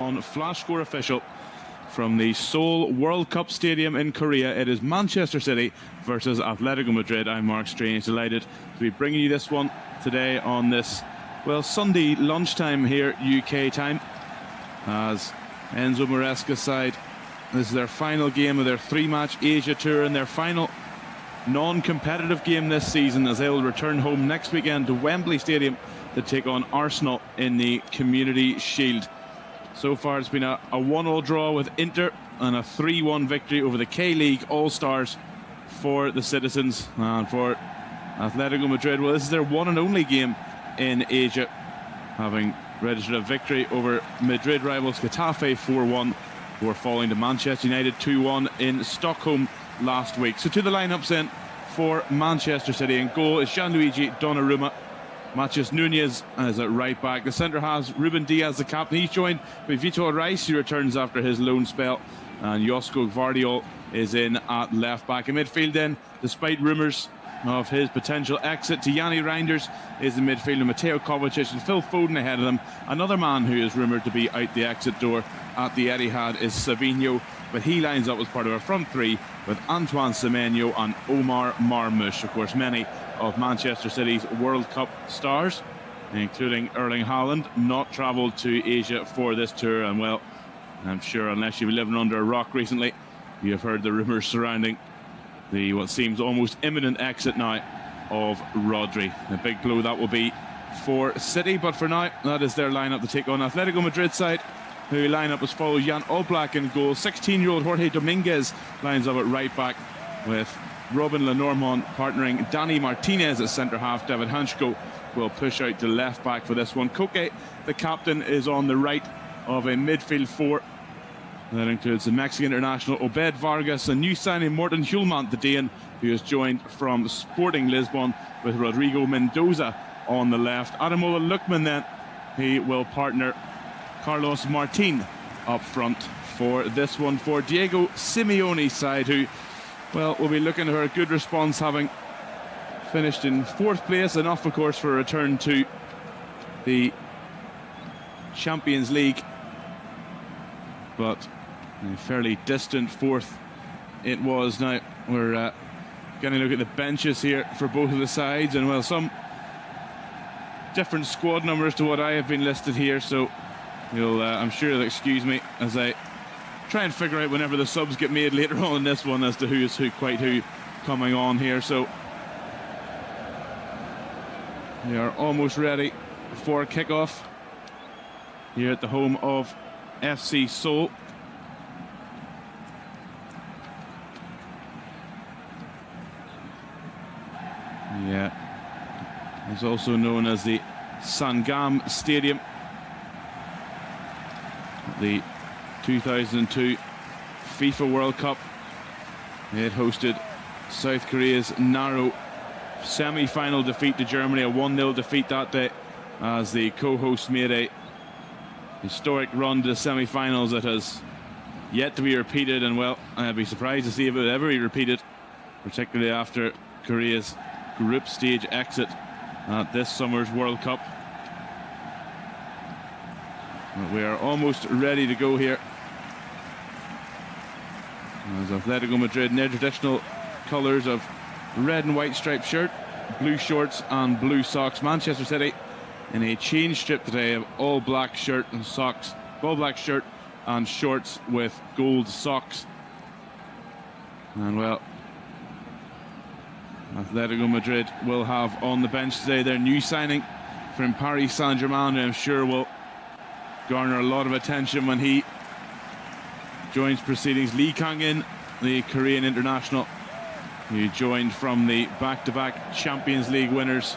On Flash Score Official from the Seoul World Cup Stadium in Korea. It is Manchester City versus Atletico Madrid. I'm Mark Strange, delighted to be bringing you this one today on this, well, Sunday lunchtime here, UK time, as Enzo Maresca's side, this is their final game of their three-match Asia tour and their final non-competitive game this season, as they will return home next weekend to Wembley Stadium to take on Arsenal in the Community Shield. So far it's been a 1-1 draw with Inter and a 3-1 victory over the K-League All-Stars for the citizens. And for Atletico Madrid, well, this is their one and only game in Asia, having registered a victory over Madrid rivals Getafe 4-1, who are falling to Manchester United 2-1 in Stockholm last week. So to the lineups then for Manchester City. In goal is Gianluigi Donnarumma. Matheus Nunes as at right back. The centre has Ruben Diaz, the captain. He's joined by Vitor Reis, who returns after his loan spell. And Josko Gvardiol is in at left back. In midfield then, despite rumours of his potential exit, Tijani Reinders is the midfielder. Mateo Kovacic and Phil Foden ahead of them. Another man who is rumoured to be out the exit door at the Etihad is Savinho, but he lines up as part of a front three with Antoine Semenyo and Omar Marmoush. Of course, many of Manchester City's World Cup stars, including Erling Haaland, not travelled to Asia for this tour. And well, I'm sure unless you've been living under a rock recently, you have heard the rumours surrounding the what seems almost imminent exit now of Rodri. A big blow that will be for City, but for now that is their lineup to take on Atletico Madrid side, who line up as follows: Jan Oblak in goal. 16-year-old Jorge Dominguez lines up at right back, with Robin Lenormand partnering Danny Martinez at centre half. David Hanchko will push out to left back for this one. Koke, the captain, is on the right of a midfield four. That includes the Mexican international Obed Vargas, and new signing Morten Hjulmand, the Dane, who is joined from Sporting Lisbon, with Rodrigo Mendoza on the left. Ademola Lookman then, he will partner Carlos Martin up front for this one for Diego Simeone's side, who, well, we'll be looking for a good response, having finished in fourth place. Enough, of course, for a return to the Champions League, but a fairly distant fourth it was. Now we're going to look at the benches here for both of the sides, and well, some different squad numbers to what I have been listed here, so you'll I'm sure you'll excuse me as I try and figure out whenever the subs get made later on in this one as to who is who, quite who coming on here. So we are almost ready for kickoff here at the home of FC Seoul. Yeah, it's also known as the Sangam Stadium. The 2002 FIFA World Cup, it hosted South Korea's narrow semi-final defeat to Germany, a 1-0 defeat that day, as the co-hosts made a historic run to the semi-finals that has yet to be repeated. And well, I'd be surprised to see if it would ever be repeated, particularly after Korea's group stage exit at this summer's World Cup. But we are almost ready to go here, as Atletico Madrid in their traditional colours of red and white striped shirt, blue shorts and blue socks. Manchester City in a change strip today of all black shirt and socks, all black shirt and shorts with gold socks. And well, Atletico Madrid will have on the bench today their new signing from Paris Saint-Germain, who I'm sure will garner a lot of attention when he joins proceedings. Lee Kang-in, the Korean international, who joined from the back-to-back Champions League winners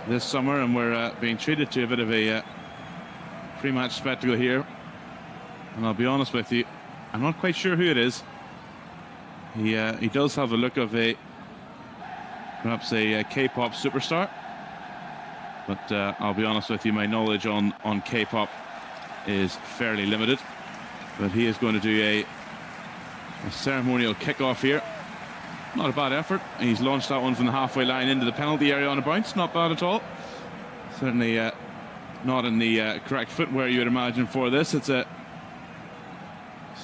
this summer, and we're being treated to a bit of a pre-match spectacle here. And I'll be honest with you, I'm not quite sure who it is. He does have a look of perhaps a K-pop superstar, but I'll be honest with you, my knowledge on K-pop is fairly limited. But he is going to do a ceremonial kickoff here. Not a bad effort. He's launched that one from the halfway line into the penalty area on a bounce. Not bad at all. Certainly not in the correct footwear you would imagine for this. It's a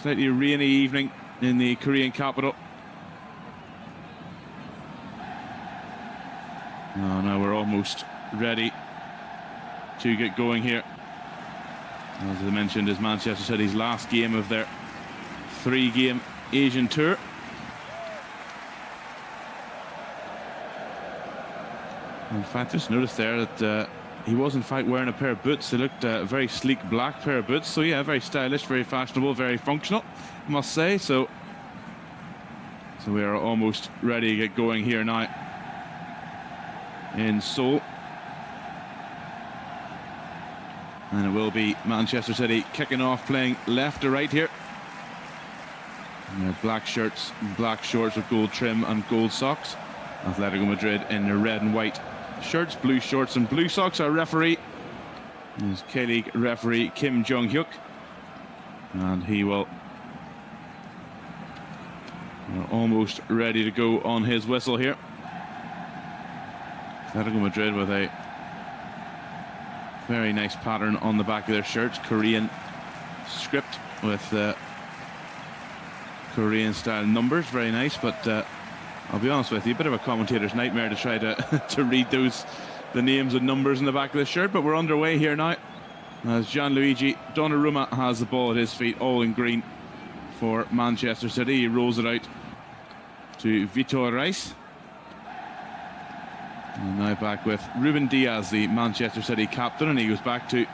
slightly rainy evening in the Korean capital. Oh, now we're almost ready to get going here. As I mentioned, is Manchester City's last game of their 3-game Asian tour. In fact, just noticed there that he was in fact wearing a pair of boots. They looked a very sleek black pair of boots. So yeah, very stylish, very fashionable, very functional, I must say. So we are almost ready to get going here now in Seoul. And it will be Manchester City kicking off, playing left to right here. In their black shirts, black shorts with gold trim and gold socks. Atletico Madrid in their red and white shirts, blue shorts and blue socks. Our referee is K-League referee Kim Jong-hyuk, and he will almost ready to go on his whistle here. Atletico Madrid with a very nice pattern on the back of their shirts, Korean script with Korean style numbers, very nice. But I'll be honest with you, a bit of a commentator's nightmare to try to read the names and numbers in the back of the shirt. But we're underway here now as Gianluigi Donnarumma has the ball at his feet, all in green for Manchester City. He rolls it out to Vitor Reis. And now back with Ruben Diaz, the Manchester City captain, and he goes back to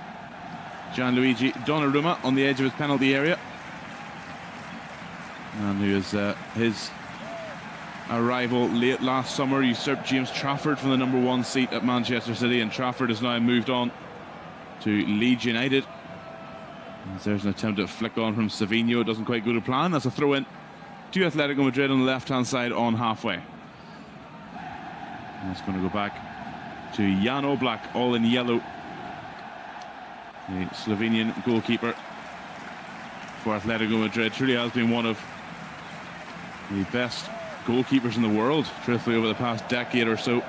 Gianluigi Donnarumma on the edge of his penalty area. And who is his arrival late last summer usurped James Trafford from the #1 seat at Manchester City, and Trafford has now moved on to Leeds United. As there's an attempt at flick on from Savinho. It doesn't quite go to plan. That's a throw in to Atletico Madrid on the left hand side on halfway. And it's going to go back to Jan Oblak, all in yellow, the Slovenian goalkeeper for Atletico Madrid. Truly has been one of the best goalkeepers in the world, truthfully, over the past decade or so.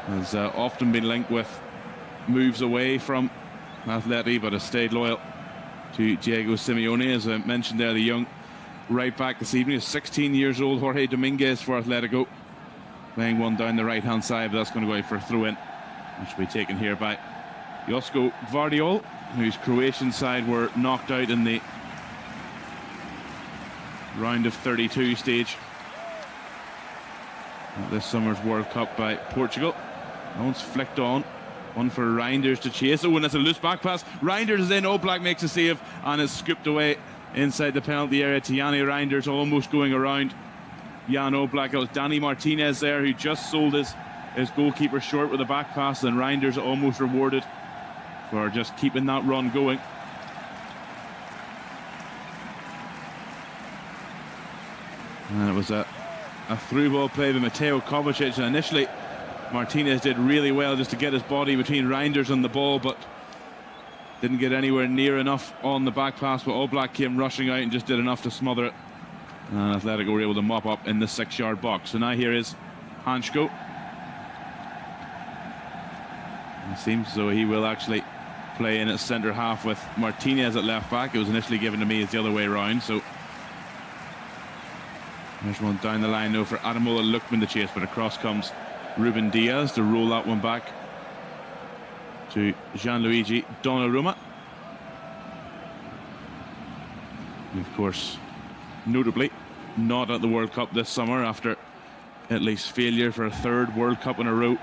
Has often been linked with moves away from Atleti, but has stayed loyal to Diego Simeone. As I mentioned there, the young right back this evening is 16 years old, Jorge Dominguez for Atletico, playing one down the right hand side, but that's going to go out for a throw in, which will be taken here by Josko Gvardiol, whose Croatian side were knocked out in the round of 32 stage at this summer's World Cup by Portugal. That one's flicked on. One for Reinders to chase. Oh, and that's a loose back pass. Reinders is in. Oblak makes a save and is scooped away inside the penalty area. Tijani Reinders almost going around Jan Oblak. It was Danny Martinez there who just sold his goalkeeper short with a back pass, and Reinders almost rewarded for just keeping that run going. And it was a through ball play by Mateo Kovacic, and initially Martinez did really well just to get his body between Reinders and the ball, but didn't get anywhere near enough on the back pass. But Oblak came rushing out and just did enough to smother it, and Atletico were able to mop up in the 6-yard box. So now here is Hansko. It seems as though he will actually play in at centre half with Martinez at left back. It was initially given to me as the other way around. So there's one down the line now for Ademola Lookman to chase, but across comes Ruben Diaz to roll that one back to Gianluigi Donnarumma. And of course, notably not at the World Cup this summer after Italy's failure for a 3rd World Cup in a row,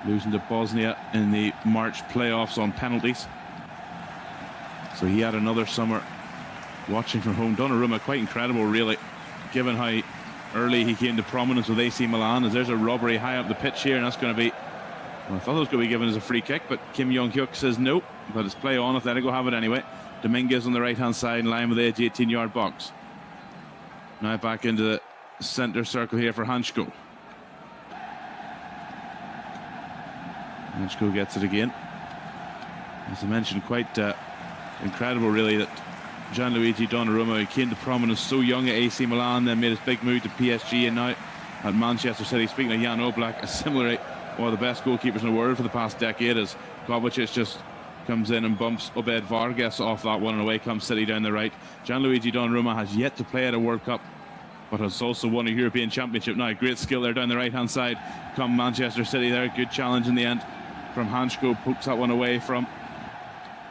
losing to Bosnia in the March playoffs on penalties. So he had another summer watching from home. Donnarumma, quite incredible really, given how early he came to prominence with AC Milan. As there's a robbery high up the pitch here, and that's going to be, well, I thought it was going to be given as a free kick, but Kim Jong-hyuk says no, but it's play on. Atletico have it anyway. Dominguez on the right hand side in line with the edge 18-yard box. Now back into the centre circle here for Hansko. Hansko gets it again. As I mentioned, quite incredible really that Gianluigi Donnarumma, who came to prominence so young at AC Milan, then made his big move to PSG, and now at Manchester City. Speaking of Jan Oblak, similarly one of the best goalkeepers in the world for the past decade, as Kovacic just comes in and bumps Obed Vargas off that one, and away comes City down the right. Gianluigi Donnarumma has yet to play at a World Cup, but has also won a European Championship now. Great skill there down the right-hand side. Come Manchester City there. Good challenge in the end from Hansko. Pokes that one away from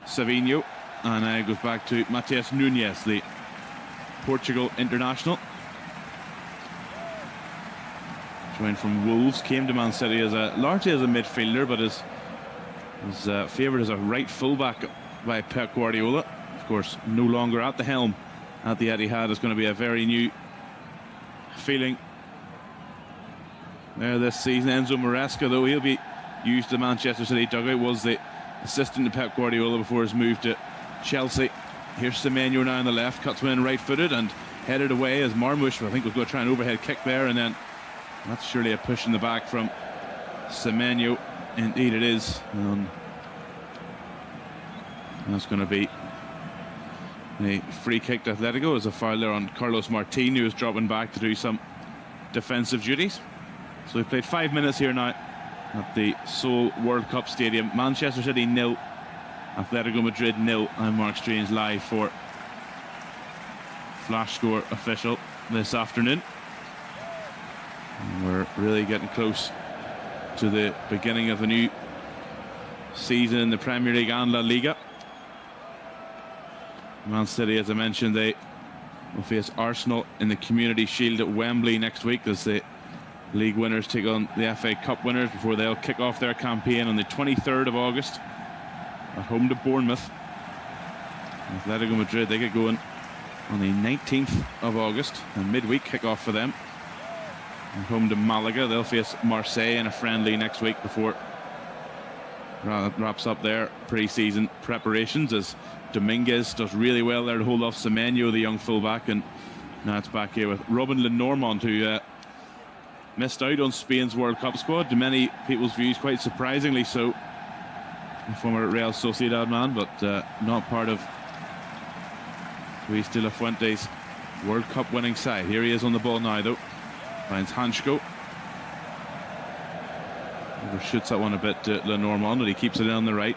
Savinho, and goes back to Matheus Nunes, the Portugal international. Joined from Wolves, came to Man City as largely as a midfielder, but is favoured as a right fullback by Pep Guardiola. Of course, no longer at the helm at the Etihad. It's going to be a very new feeling there this season. Enzo Maresca, though, he'll be used to Manchester City dugout, was the assistant to Pep Guardiola before his move to Chelsea. Here's Semenyo now on the left, cuts one in right-footed and headed away as Marmoush, I think, was going to try an overhead kick there, and then that's surely a push in the back from Semenyo. Indeed it is. That's going to be a free kick to Atletico as a foul there on Carlos Martin, who is dropping back to do some defensive duties. So we've played 5 minutes here now at the Seoul World Cup Stadium. Manchester City 0, Atletico Madrid 0. I'm Mark Strange live for Flash Score Official this afternoon. And we're really getting close to the beginning of a new season in the Premier League and La Liga. Man City, as I mentioned, they will face Arsenal in the Community Shield at Wembley next week as the league winners take on the FA Cup winners before they'll kick off their campaign on the 23rd of August at home to Bournemouth. Atletico Madrid, they get going on the 19th of August, a midweek kick-off for them. And home to Malaga, they'll face Marseille in a friendly next week before wraps up their pre-season preparations, as Dominguez does really well there to hold off Semenyo, the young fullback. And now it's back here with Robin Lenormand, who missed out on Spain's World Cup squad, to many people's views quite surprisingly so. A former Real Sociedad man, but not part of Luis de la Fuente's World Cup winning side. Here he is on the ball now, though. Finds Hansko. Overshoots that one a bit to Lenormand, but he keeps it in on the right.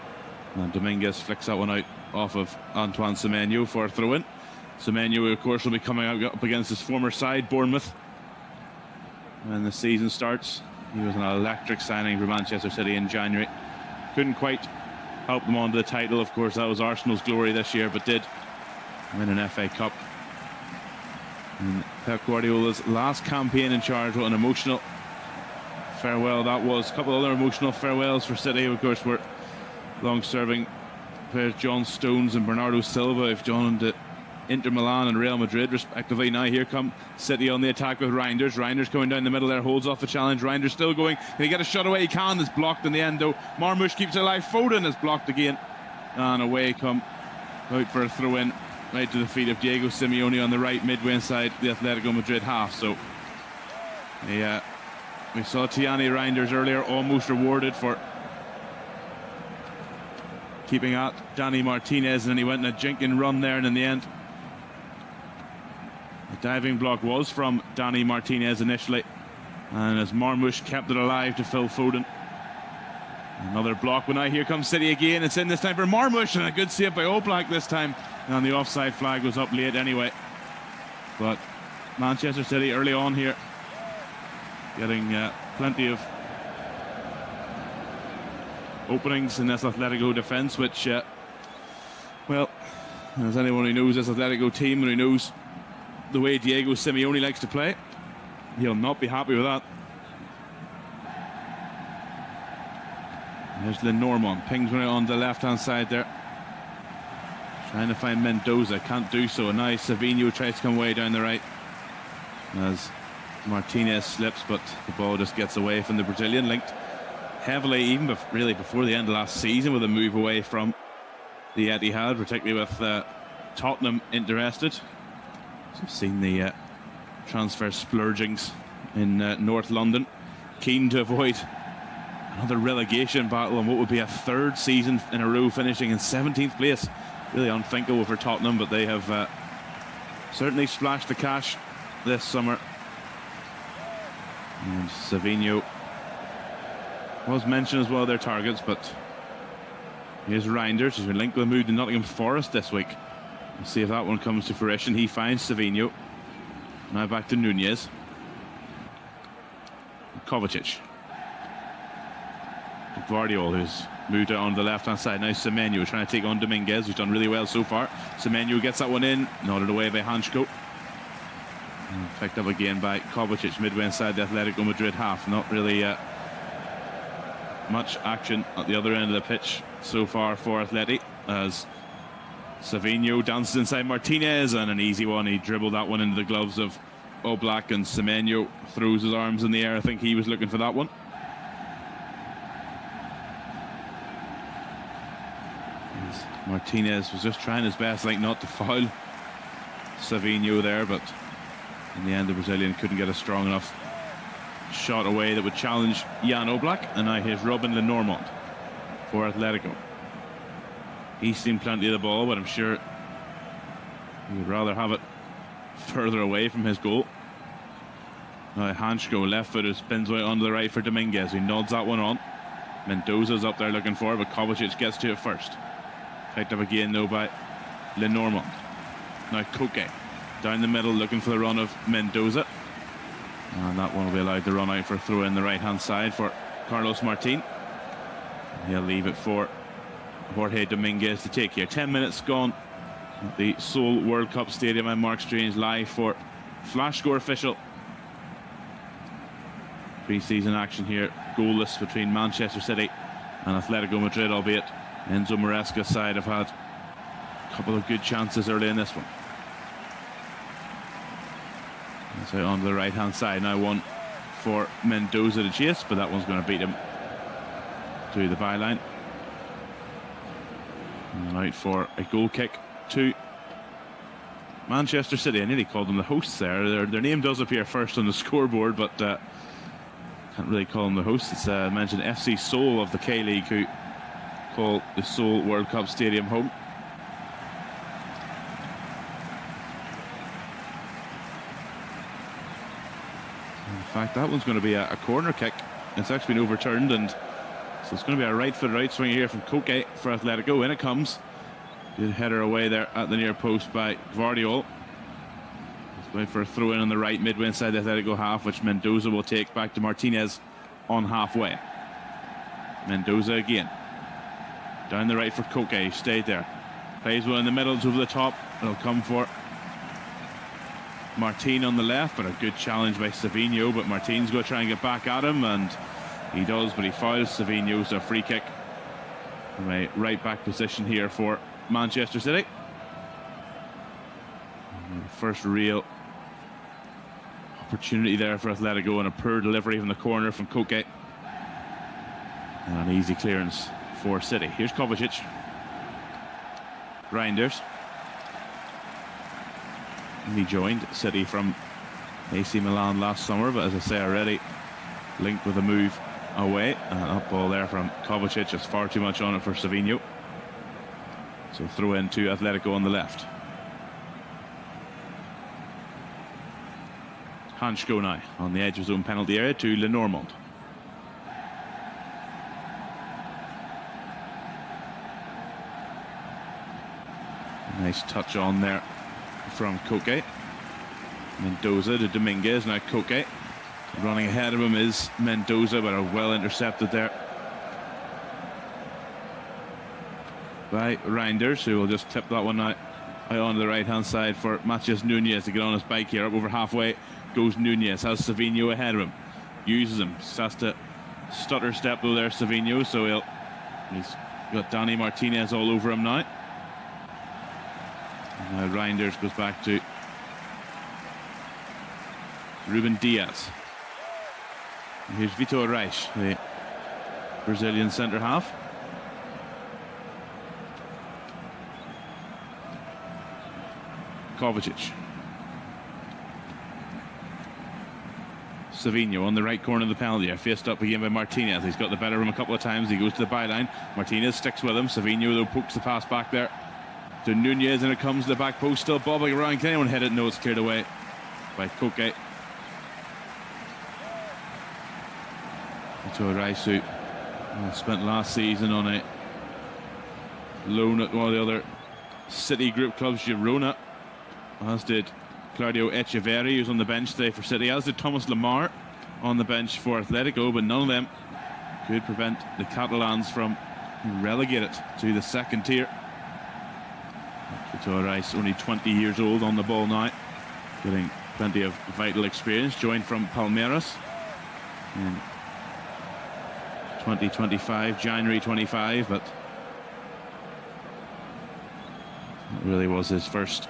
And Dominguez flicks that one out off of Antoine Semenyo for a throw-in. Semenyo, of course, will be coming out up against his former side, Bournemouth, when the season starts. He was an electric signing for Manchester City in January. Couldn't quite help them on to the title. Of course, that was Arsenal's glory this year, but did win an FA Cup. And Pep Guardiola's last campaign in charge, what an emotional farewell that was. A couple of other emotional farewells for City, of course, were long-serving players John Stones and Bernardo Silva have joined to Inter Milan and Real Madrid respectively. Now here come City on the attack with Reinders. Reinders coming down the middle there, holds off the challenge. Reinders still going. Can he get a shot away? He can. It's blocked in the end, though. Marmoush keeps it alive. Foden is blocked again, and away come out for a throw-in right to the feet of Diego Simeone on the right, midway inside the Atletico Madrid half. So we saw Tiani Reinders earlier, almost rewarded for keeping at Danny Martinez, and then he went in a jinking run there, and in the end the diving block was from Danny Martinez initially, and as Marmoush kept it alive to Phil Foden. Another block, but now here comes City again. It's in this time for Marmoush, and a good save by Oblak this time, and the offside flag was up late anyway. But Manchester City early on here getting plenty of openings in this Atletico defence, which well, as anyone who knows this Atletico team and who knows the way Diego Simeone likes to play, he'll not be happy with that. There's Lenormand, pings one out on the left-hand side there, trying to find Mendoza, can't do so. And now Savinho tries to come way down the right as Martinez slips, but the ball just gets away from the Brazilian, linked heavily even really before the end of last season with a move away from the Etihad, particularly with Tottenham interested. So we've seen the transfer splurgings in North London, keen to avoid another relegation battle and what would be a third season in a row finishing in 17th place. Really unthinkable for Tottenham, but they have certainly splashed the cash this summer. And Savinho was mentioned as one of their targets, but Here's Reinders. He's been linked with a move to Nottingham Forest this week. Let's see if that one comes to fruition. He finds Savinho. Now back to Nunez. Kovacic. Guardiola, who's moved out on the left-hand side. Now Semenyo trying to take on Dominguez, who's done really well so far. Semenyo gets that one in. Nodded away by Hansko. Picked up again by Kovacic midway inside the Atletico Madrid half. Not really much action at the other end of the pitch so far for Atleti, as Savinho dances inside Martinez, and an easy one. He dribbled that one into the gloves of Oblak, and Semenyo throws his arms in the air. I think he was looking for that one. Martinez was just trying his best, like, not to foul Savinho there, but in the end the Brazilian couldn't get a strong enough shot away that would challenge Jan Oblak. And now here's Robin Lenormand for Atletico. He's seen plenty of the ball, but I'm sure he would rather have it further away from his goal. Now Hansko, left footer, spins away onto the right for Dominguez. He nods that one on. Mendoza's up there looking for it, but Kovacic gets to it first. Picked up again though by Lenormand. Now Koke down the middle looking for the run of Mendoza, and that one will be allowed to run out for a throw in the right hand side for Carlos Martin. He'll leave it for Jorge Dominguez to take here. 10 minutes gone at the Seoul World Cup Stadium. I'm Mark Strange, live for Flash Score Official. Pre-season action here, goalless between Manchester City and Atletico Madrid, albeit Enzo Maresca's side have had a couple of good chances early in this one. It's out onto the right hand side now, one for Mendoza to chase, but that one's going to beat him to the byline. And out for a goal kick to Manchester City. I nearly called them the hosts there. Their name does appear first on the scoreboard, but can't really call them the hosts. It's mentioned FC Seoul of the K-League, who call the Seoul World Cup Stadium home. In fact, that one's going to be a corner kick. It's actually been overturned, and so it's going to be a right-footed outswinger here from Koke for Atletico. In it comes. Good header away there at the near post by Guardiola. It's going for a throw-in on the right, midway inside the Atletico half, which Mendoza will take back to Martinez on halfway. Mendoza again. Down the right for Koke, he stayed there. Plays one in the middle, over the top. It'll come for Martin on the left, but a good challenge by Savinho. But Martin's going to try and get back at him, and he does, but he fouls Savinho, so a free kick from a right back position here for Manchester City. First real opportunity there for Atletico, and a poor delivery from the corner from Koke. And an easy clearance for City. Here's Kovacic. Reinders. He joined City from AC Milan last summer, but as I say already, linked with a move away. And an up ball there from Kovacic. It's far too much on it for Savinho. So throw in to Atletico on the left. Hansko now on the edge of his own penalty area to Lenormand. Nice touch on there from Koke. Mendoza to Dominguez. Now Koke. Running ahead of him is Mendoza, but are well intercepted there by Reinders, who will just clip that one out on the right hand side for Matheus Nunez to get on his bike here. Up over halfway goes Nunez, has Savinho ahead of him, uses him, just has to stutter step though there, Savinho, so he's got Danny Martinez all over him now. And now Reinders goes back to Ruben Diaz. And here's Vitor Reis, the Brazilian centre half. Kovacic. Savinho on the right corner of the penalty area, faced up again by Martinez. He's got the better of him a couple of times. He goes to the byline. Martinez sticks with him. Savinho though pokes the pass back there to Nunez, and it comes to the back post, still bobbing around. Can anyone hit it? No, it's cleared away by Koke. Vitor Reis, who spent last season on a loan at one of the other City group clubs, Girona, as did Claudio Echeverri, who's on the bench today for City, as did Thomas Lemar on the bench for Atletico, but none of them could prevent the Catalans from being relegated to the second tier. Vitor Rice, only 20 years old, on the ball now, getting plenty of vital experience, joined from Palmeiras in 2025, January 25, but it really was his first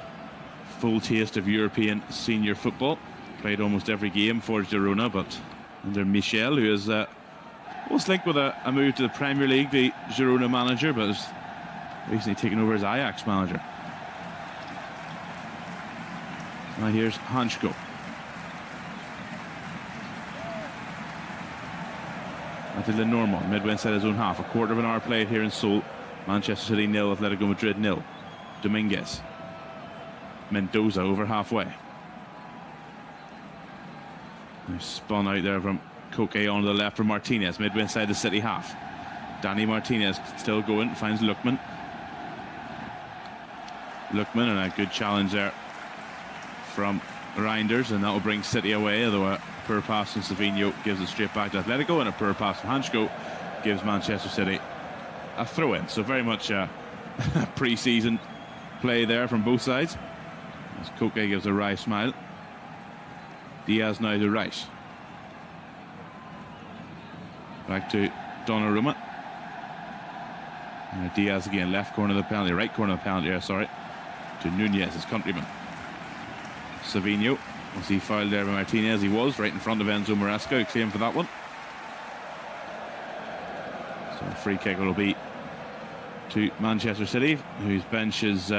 full taste of European senior football. Played almost every game for Girona, but under Michel, who is almost linked with a move to the Premier League, the Girona manager, but has recently taken over as Ajax manager. Now here's Hansko. At Lenormand, midway inside his own half. A quarter of an hour played here in Seoul. Manchester City 0, Atletico Madrid 0. Dominguez. Mendoza over halfway. They spun out there from Koke on the left for Martinez, midway inside the City half. Danny Martinez still going, finds Lookman. Lookman, and a good challenge there from Reinders, and that will bring City away, although a poor pass from Savinho gives it straight back to Atletico, and a poor pass from Hansko gives Manchester City a throw-in. So very much a pre-season play there from both sides. As Koke gives a wry smile. Diaz now to right. Back to Donnarumma. And Diaz again, left corner of the penalty, right corner of the penalty area, sorry. To Nunez, his countryman. Savinho, was he fouled there by Martinez? He was, right in front of Enzo Maresca, who claimed for that one. So a free kick will be to Manchester City, whose bench is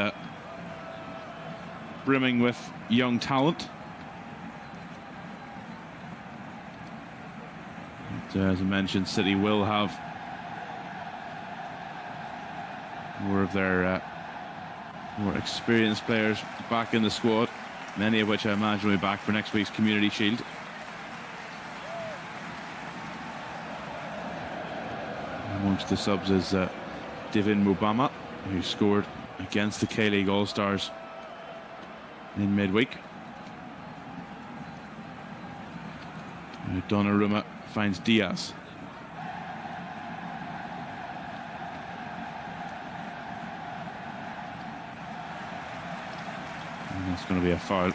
brimming with young talent. But, as I mentioned, City will have more of their more experienced players back in the squad, many of which I imagine will be back for next week's Community Shield. Amongst the subs is Divin Mubama, who scored against the K-League All-Stars in midweek. Donnarumma finds Diaz. And that's going to be a foul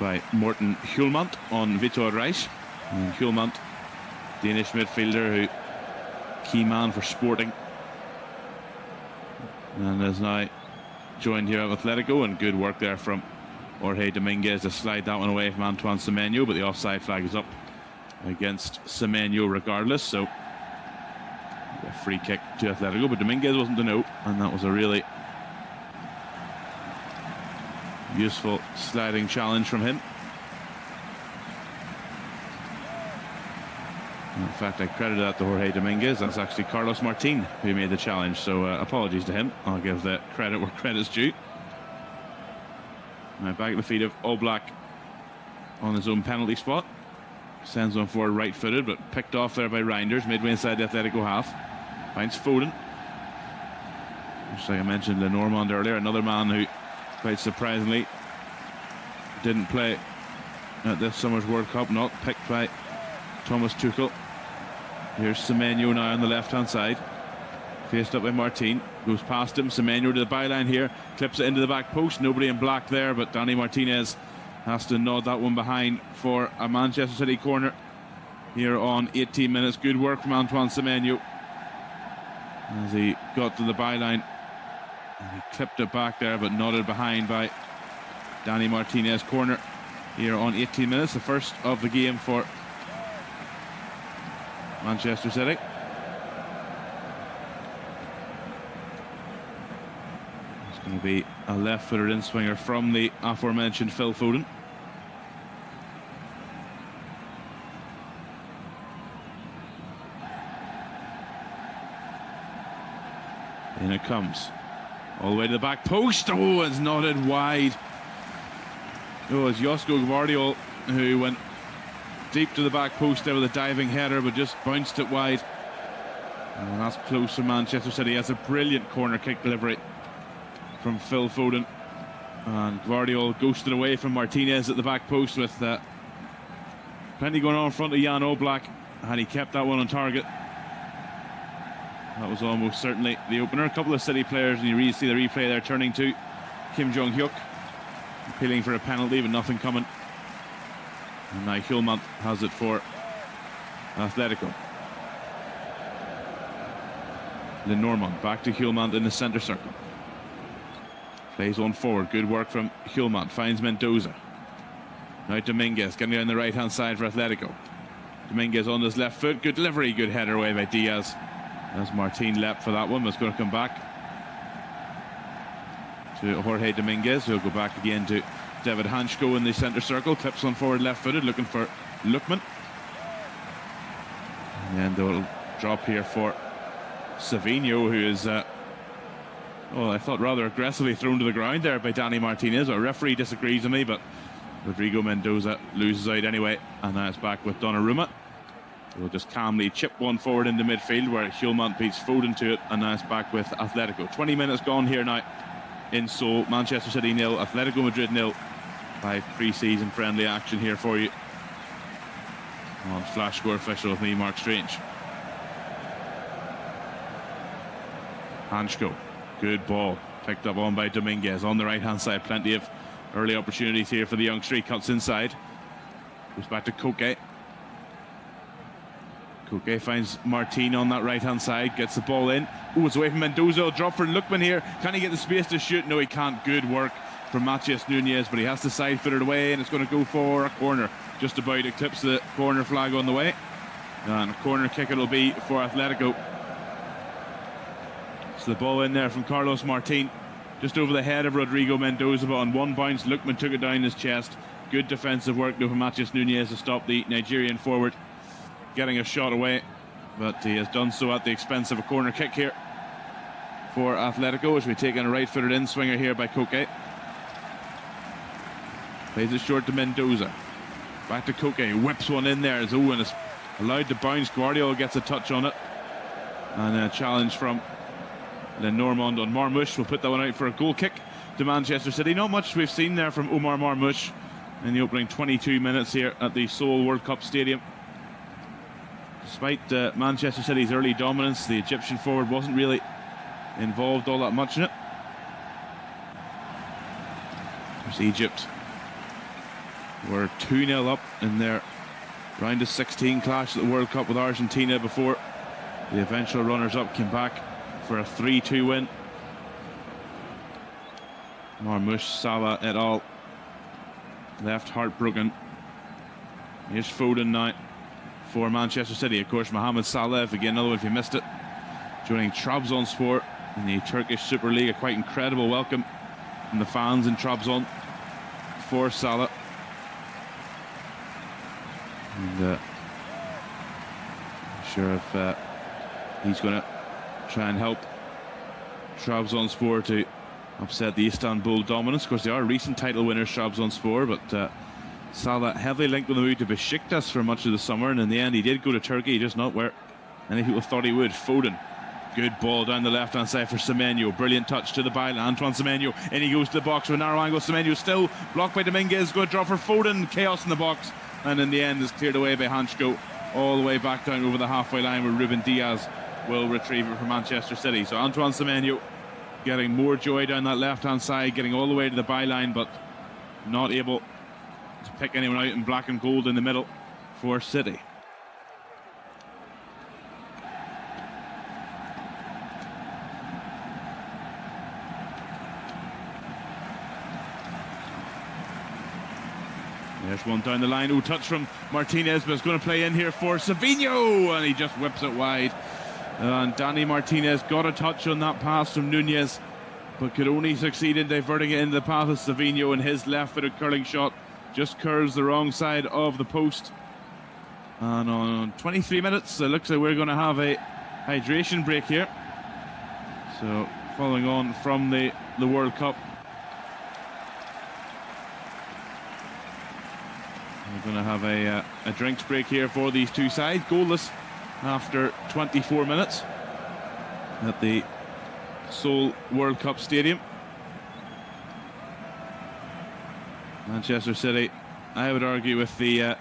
by Morten Hjulmand on Vitor Rice. And Hjulmand, Danish midfielder, who key man for Sporting, and is now joined here at Atletico, and good work there from Jorge Dominguez to slide that one away from Antoine Semenyo, but the offside flag is up against Semenyo regardless, so a free kick to Atletico, but Dominguez wasn't to know, and that was a really useful sliding challenge from him. In fact, I credit that to Jorge Dominguez. That's actually Carlos Martin who made the challenge, so apologies to him. I'll give the credit where credit's due. Now back at the feet of Oblak on his own penalty spot. Sends one forward right-footed, but picked off there by Reinders, midway inside the Atletico half. Finds Foden. Just like I mentioned Lenormand earlier, another man who quite surprisingly didn't play at this summer's World Cup, not picked by Thomas Tuchel. Here's Semenyo now on the left-hand side, faced up by Martin, goes past him. Semenyo to the byline here, clips it into the back post. Nobody in black there, but Danny Martinez has to nod that one behind for a Manchester City corner here on 18 minutes. Good work from Antoine Semenyo as he got to the byline. And he clipped it back there, but nodded behind by Danny Martinez. Corner here on 18 minutes, the first of the game for Manchester City. It's going to be a left-footed in-swinger from the aforementioned Phil Foden. In it comes. All the way to the back post. Oh, it's nodded wide. Oh, it's Josko Gvardiol who went deep to the back post there with a diving header, but just bounced it wide. And that's close for Manchester City. That's a brilliant corner kick delivery from Phil Foden. And Guardiola ghosted away from Martinez at the back post with plenty going on in front of Jan Oblak. Had he kept that one on target, that was almost certainly the opener. A couple of City players, and you really see the replay there, turning to Kim Jong-hyuk, appealing for a penalty, but nothing coming. And now Hjulmand has it for Atletico. Lenormand back to Hjulmand in the centre circle. Plays on forward. Good work from Hjulmand. Finds Mendoza. Now Dominguez getting down the right hand side for Atletico. Dominguez on his left foot. Good delivery. Good header away by Diaz. As Martin leapt for that one. Was going to come back to Jorge Dominguez. He'll go back again to David Hansko in the centre circle. Clips on forward left footed. Looking for Lookman. And they'll drop here for Savinho, who is I thought rather aggressively thrown to the ground there by Danny Martinez. A referee disagrees with me, but Rodrigo Mendoza loses out anyway, and now it's back with Donnarumma. We'll just calmly chip one forward into midfield where Hjulmand beats Foden to it, and now it's back with Atletico. 20 minutes gone here now in Seoul. Manchester City 0, Atletico Madrid 0. 5 pre-season friendly action here for you on Flash Score Official with me, Mark Strange. Hansko, good ball, picked up on by Dominguez on the right hand side. Plenty of early opportunities here for the youngster. He cuts inside, goes back to Koke. Koke finds Martin on that right hand side, gets the ball in. Oh, it's away from Mendoza. It'll drop for Lookman here. Can he get the space to shoot? No, he can't. Good work from Matías Núñez, but he has to side foot it away, and it's going to go for a corner. Just about eclipse the corner flag on the way, and a corner kick it'll be for Atletico. So the ball in there from Carlos Martin, just over the head of Rodrigo Mendoza, but on one bounce Lookman took it down his chest. Good defensive work though from Matías Núñez to stop the Nigerian forward getting a shot away, but he has done so at the expense of a corner kick here for Atletico, as we take in a right-footed in-swinger here by Koke. Plays it short to Mendoza. Back to Koke, whips one in there as Owen is allowed to bounce. Guardiola gets a touch on it, and a challenge from Lenormand on Marmoush will put that one out for a goal kick to Manchester City. Not much we've seen there from Omar Marmoush in the opening 22 minutes here at the Seoul World Cup Stadium. Despite Manchester City's early dominance, the Egyptian forward wasn't really involved all that much in it. There's Egypt. We're 2-0 up in their round of 16 clash at the World Cup with Argentina before the eventual runners-up came back for a 3-2 win. Marmoush, Salah et al. Left heartbroken. Here's Foden now for Manchester City. Of course, Mohamed Salah, again, another one if you missed it, joining Trabzonspor in the Turkish Super League. A quite incredible welcome from the fans in Trabzon for Salah. And I'm sure if he's going to try and help Trabzonspor to upset the Istanbul dominance. Of course, they are recent title winners, Trabzonspor, but Salah heavily linked with the move to Besiktas for much of the summer, and in the end he did go to Turkey, just not where many people thought he would. Foden, good ball down the left hand side for Semenyo. Brilliant touch to the byline. Antoine Semenyo, and he goes to the box with a narrow angle. Semenyo still blocked by Dominguez, going to draw for Foden. Chaos in the box, and in the end is cleared away by Hansko all the way back down over the halfway line, where Ruben Diaz will retrieve it for Manchester City. So Antoine Semenyo getting more joy down that left hand side, getting all the way to the byline, but not able to pick anyone out in black and gold in the middle for City. There's one down the line. Oh, touch from Martinez, but it's going to play in here for Savinho, and he just whips it wide. And Danny Martinez got a touch on that pass from Núñez, but could only succeed in diverting it into the path of Savinho, and his left-footed curling shot just curves the wrong side of the post. And on 23 minutes, it looks like we're going to have a hydration break here. So following on from the World Cup, we're going to have a drinks break here for these two sides. Goalless after 24 minutes. at the Seoul World Cup Stadium. Manchester City, I would argue, with the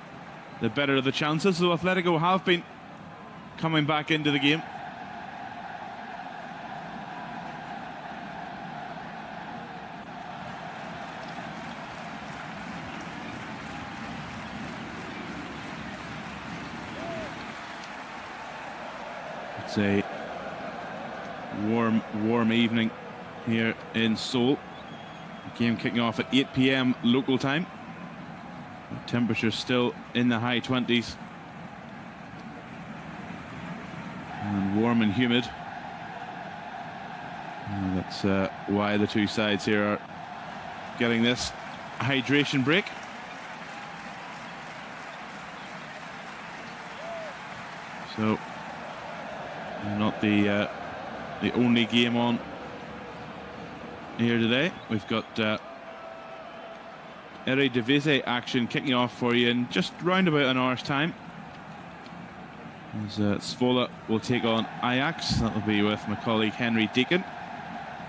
better of the chances, so Atletico have been coming back into the game. It's a warm evening here in Seoul. The game kicking off at 8 p.m. local time. The temperature's still in the high 20s. And warm and humid. And that's why the two sides here are getting this hydration break. So, not the only game on here today. We've got Eredivisie action kicking off for you in just round about an hour's time. As Zwolle will take on Ajax. That'll be with my colleague Henry Deacon.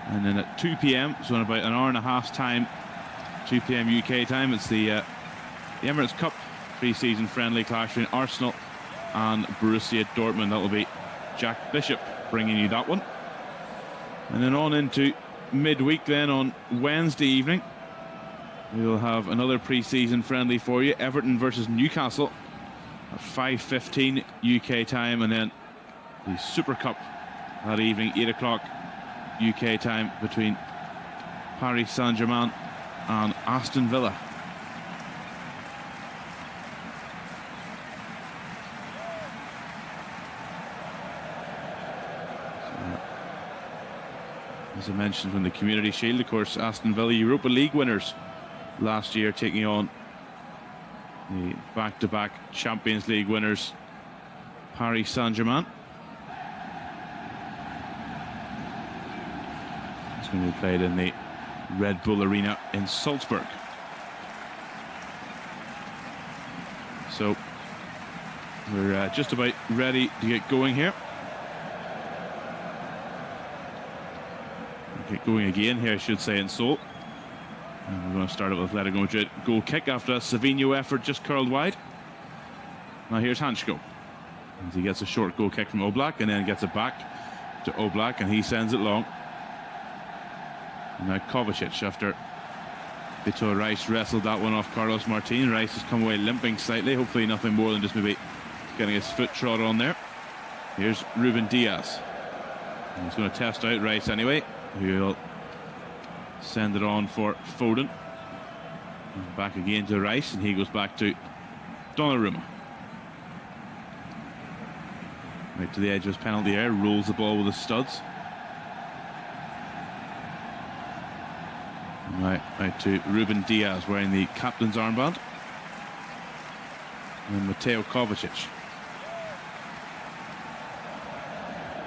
And then at 2 p.m, so in about an hour and a half's time, 2 p.m. UK time, it's the Emirates Cup pre-season friendly clash between Arsenal and Borussia Dortmund. That'll be Jack Bishop bringing you that one. And then on into midweek then on Wednesday evening, we will have another pre-season friendly for you. Everton versus Newcastle at 5:15 UK time, and then the Super Cup that evening, 8 o'clock UK time, between Paris Saint-Germain and Aston Villa. As I mentioned, from the Community Shield, of course, Aston Villa Europa League winners last year, taking on the back-to-back Champions League winners, Paris Saint-Germain. It's going to be played in the Red Bull Arena in Salzburg. So we're just about ready to get going here. Get going again here, I should say, in Seoul. And we're going to start it with Atletico Madrid goal kick after a Savinho effort just curled wide. Now here's Hansko, as he gets a short goal kick from Oblak and then gets it back to Oblak, and he sends it long. And now Kovacic, after Vitor Rice wrestled that one off Carlos Martin. Rice has come away limping slightly, hopefully nothing more than just maybe getting his foot trod on there. Here's Ruben Diaz. And he's going to test out Rice anyway, who will send it on for Foden. And back again to Rice, and he goes back to Donnarumma. Right to the edge of his penalty area, rolls the ball with the studs. Right to Ruben Diaz, wearing the captain's armband. And Mateo Kovacic.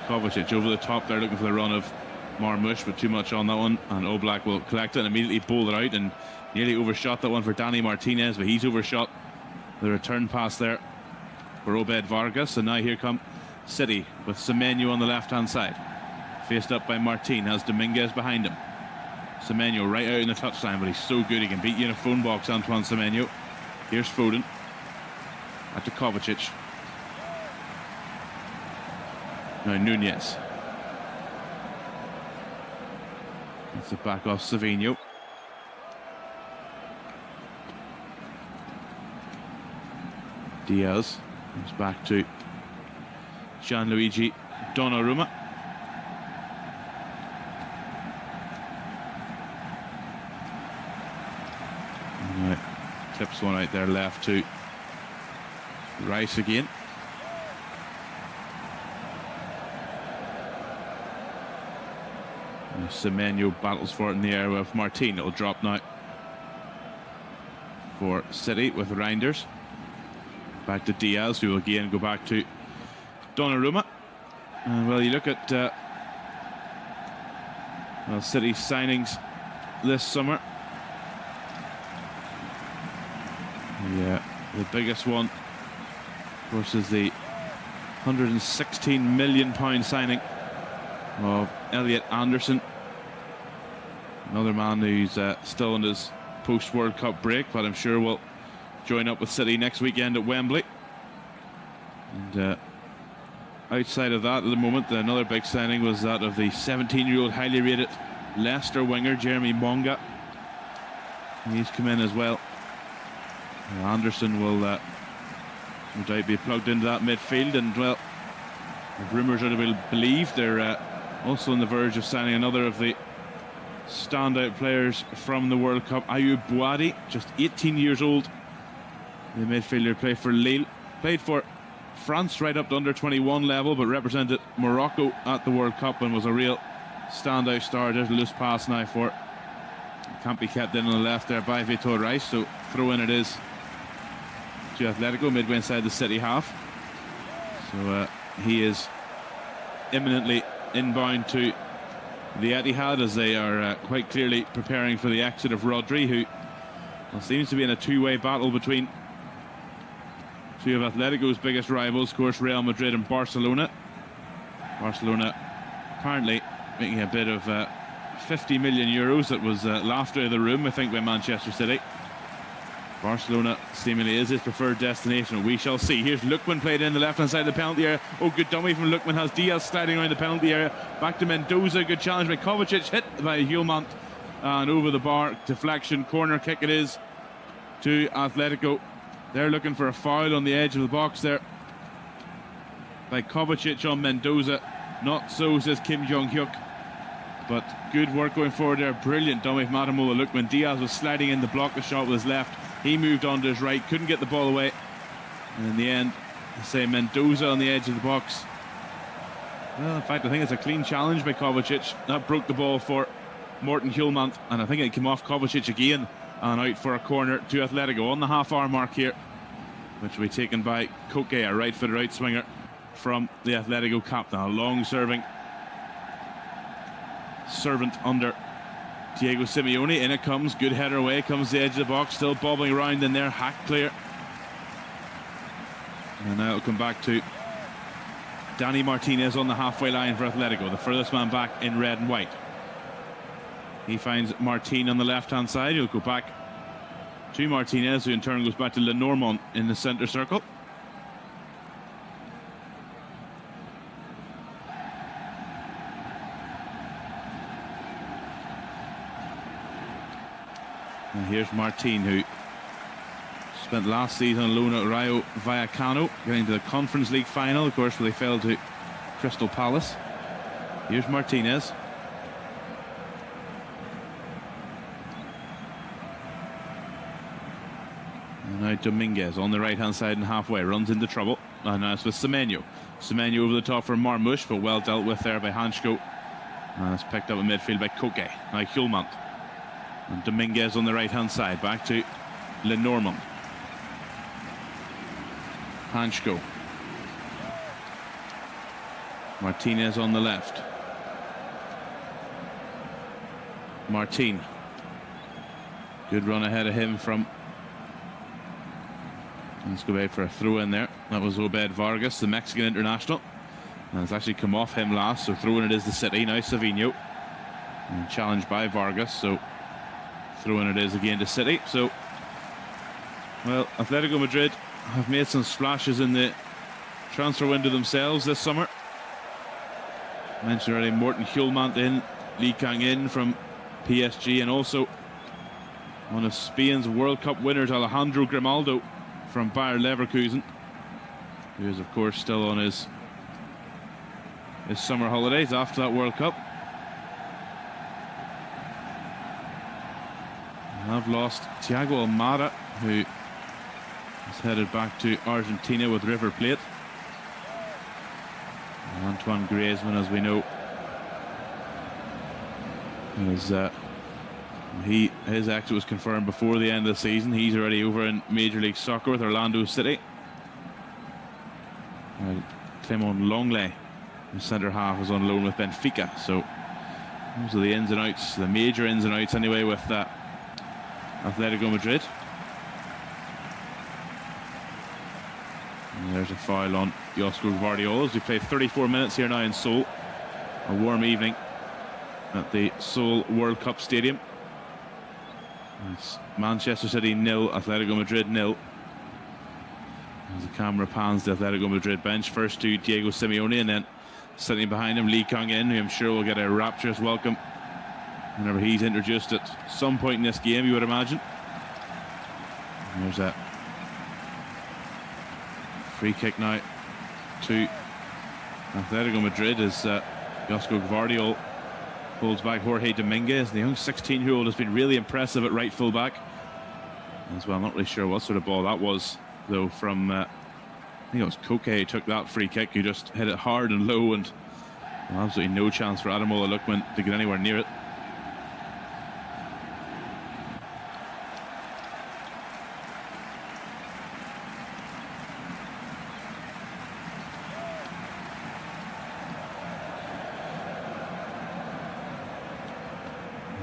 Kovacic over the top there, looking for the run of Marmoush, but too much on that one, and Oblak will collect it and immediately bowl it out, and nearly overshot that one for Dani Martinez, but he's overshot the return pass there for Obed Vargas. And now here come City with Semenyo on the left hand side, faced up by Martin, has Dominguez behind him. Semenyo right out in the touchline, but he's so good he can beat you in a phone box, Antoine Semenyo. Here's Foden, out to Kovacic. Now Nunez. It's the back off Savinho. Diaz comes back to Gianluigi Donnarumma. Right. Clips one out there left to Rice again. Semenyo battles for it in the air with Martin. It'll drop now for City with Reinders. Back to Diaz, who will again go back to Donnarumma. Well, you look at City's signings this summer. The biggest one, of course, is the £116 million signing of Elliot Anderson. Another man who's still on his post-World Cup break, but I'm sure will join up with City next weekend at Wembley. And outside of that, at the moment, another big signing was that of the 17-year-old highly rated Leicester winger, Jeremy Monga. He's come in as well. Anderson will no doubt be plugged into that midfield, and well, if rumours are to be believed, they're also on the verge of signing another of the standout players from the World Cup, Ayoub Bouadi, just 18 years old. The midfielder played for Lille, played for France right up to under 21 level, but represented Morocco at the World Cup and was a real standout star. There's a loose pass now for, can't be kept in on the left there by Vitor Reis, so throw in it is to Atletico, midway inside the City half. So he is imminently inbound to the Etihad, as they are quite clearly preparing for the exit of Rodri, who seems to be in a two-way battle between two of Atletico's biggest rivals, of course, Real Madrid and Barcelona. Barcelona apparently making a bid of 50 million euros that was laughed out of the room, I think, by Manchester City. Barcelona seemingly is his preferred destination. We shall see. Here's Lookman, played in the left-hand side of the penalty area. Oh, good dummy from Lookman. Has Diaz sliding around the penalty area. Back to Mendoza. Good challenge by Kovacic. Hit by Hulmant. And over the bar. Deflection. Corner kick it is to Atletico. They're looking for a foul on the edge of the box there by Kovacic on Mendoza. Not so, says Kim Jong-hyuk. But good work going forward there. Brilliant dummy from Ademola Lookman. Diaz was sliding in to block the shot with his left. He moved on to his right, couldn't get the ball away. And in the end, I say Mendoza on the edge of the box. Well, in fact, I think it's a clean challenge by Kovacic. That broke the ball for Morten Hulmant. And I think it came off Kovacic again and out for a corner to Atletico on the half-hour mark here, which will be taken by Koke, a right-footed right-swinger from the Atletico captain. A long-serving servant under Diego Simeone. In it comes, good header away, comes the edge of the box, still bobbling around in there, hack clear. And now it'll come back to Dani Martinez on the halfway line for Atletico, the furthest man back in red and white. He finds Martin on the left-hand side. He'll go back to Martinez, who in turn goes back to Lenormand in the centre circle. And here's Martin, who spent last season on loan at Rayo Vallecano, getting to the Conference League final, of course, where they fell to Crystal Palace. Here's Martinez. And now Dominguez on the right-hand side and halfway, runs into trouble. And now it's with Semenyo. Semenyo over the top for Marmoush, but well dealt with there by Hansko. And it's picked up in midfield by Koke. Now Hulmant. And Dominguez on the right-hand side, back to Lenormand. Hansko. Martinez on the left. Martin. Good run ahead of him from... Let's go back for a throw in there. That was Obed Vargas, the Mexican international. And it's actually come off him last, so throwing it is the City. Now Savinho. And challenged by Vargas, so throwing it is again to City. So, well, Atletico Madrid have made some splashes in the transfer window themselves this summer. I mentioned already Morten Hulmant in, Lee Kang in from PSG, and also one of Spain's World Cup winners, Alejandro Grimaldo from Bayer Leverkusen, who is of course still on his summer holidays after that World Cup. I've lost Thiago Almada, who is headed back to Argentina with River Plate. And Antoine Griezmann, as we know, his exit was confirmed before the end of the season. He's already over in Major League Soccer with Orlando City. Clement Longley, the centre half, is on loan with Benfica. So those are the ins and outs, the major ins and outs anyway, with Atletico Madrid. And there's a foul on Josko Gvardiol as we play 34 minutes here now in Seoul a warm evening at the Seoul World Cup Stadium. It's Manchester City 0, Atletico Madrid 0. As the camera pans the Atletico Madrid bench, first to Diego Simeone, and then sitting behind him, Lee Kang-in, who I'm sure will get a rapturous welcome whenever he's introduced at some point in this game, you would imagine. And there's a free kick now to Atletico Madrid as Josko Gvardiol holds back Jorge Dominguez. The young 16-year-old has been really impressive at right full-back as well. I'm not really sure what sort of ball that was, though, from I think it was Koke who took that free kick, who just hit it hard and low, and absolutely no chance for Ademola Lookman to get anywhere near it.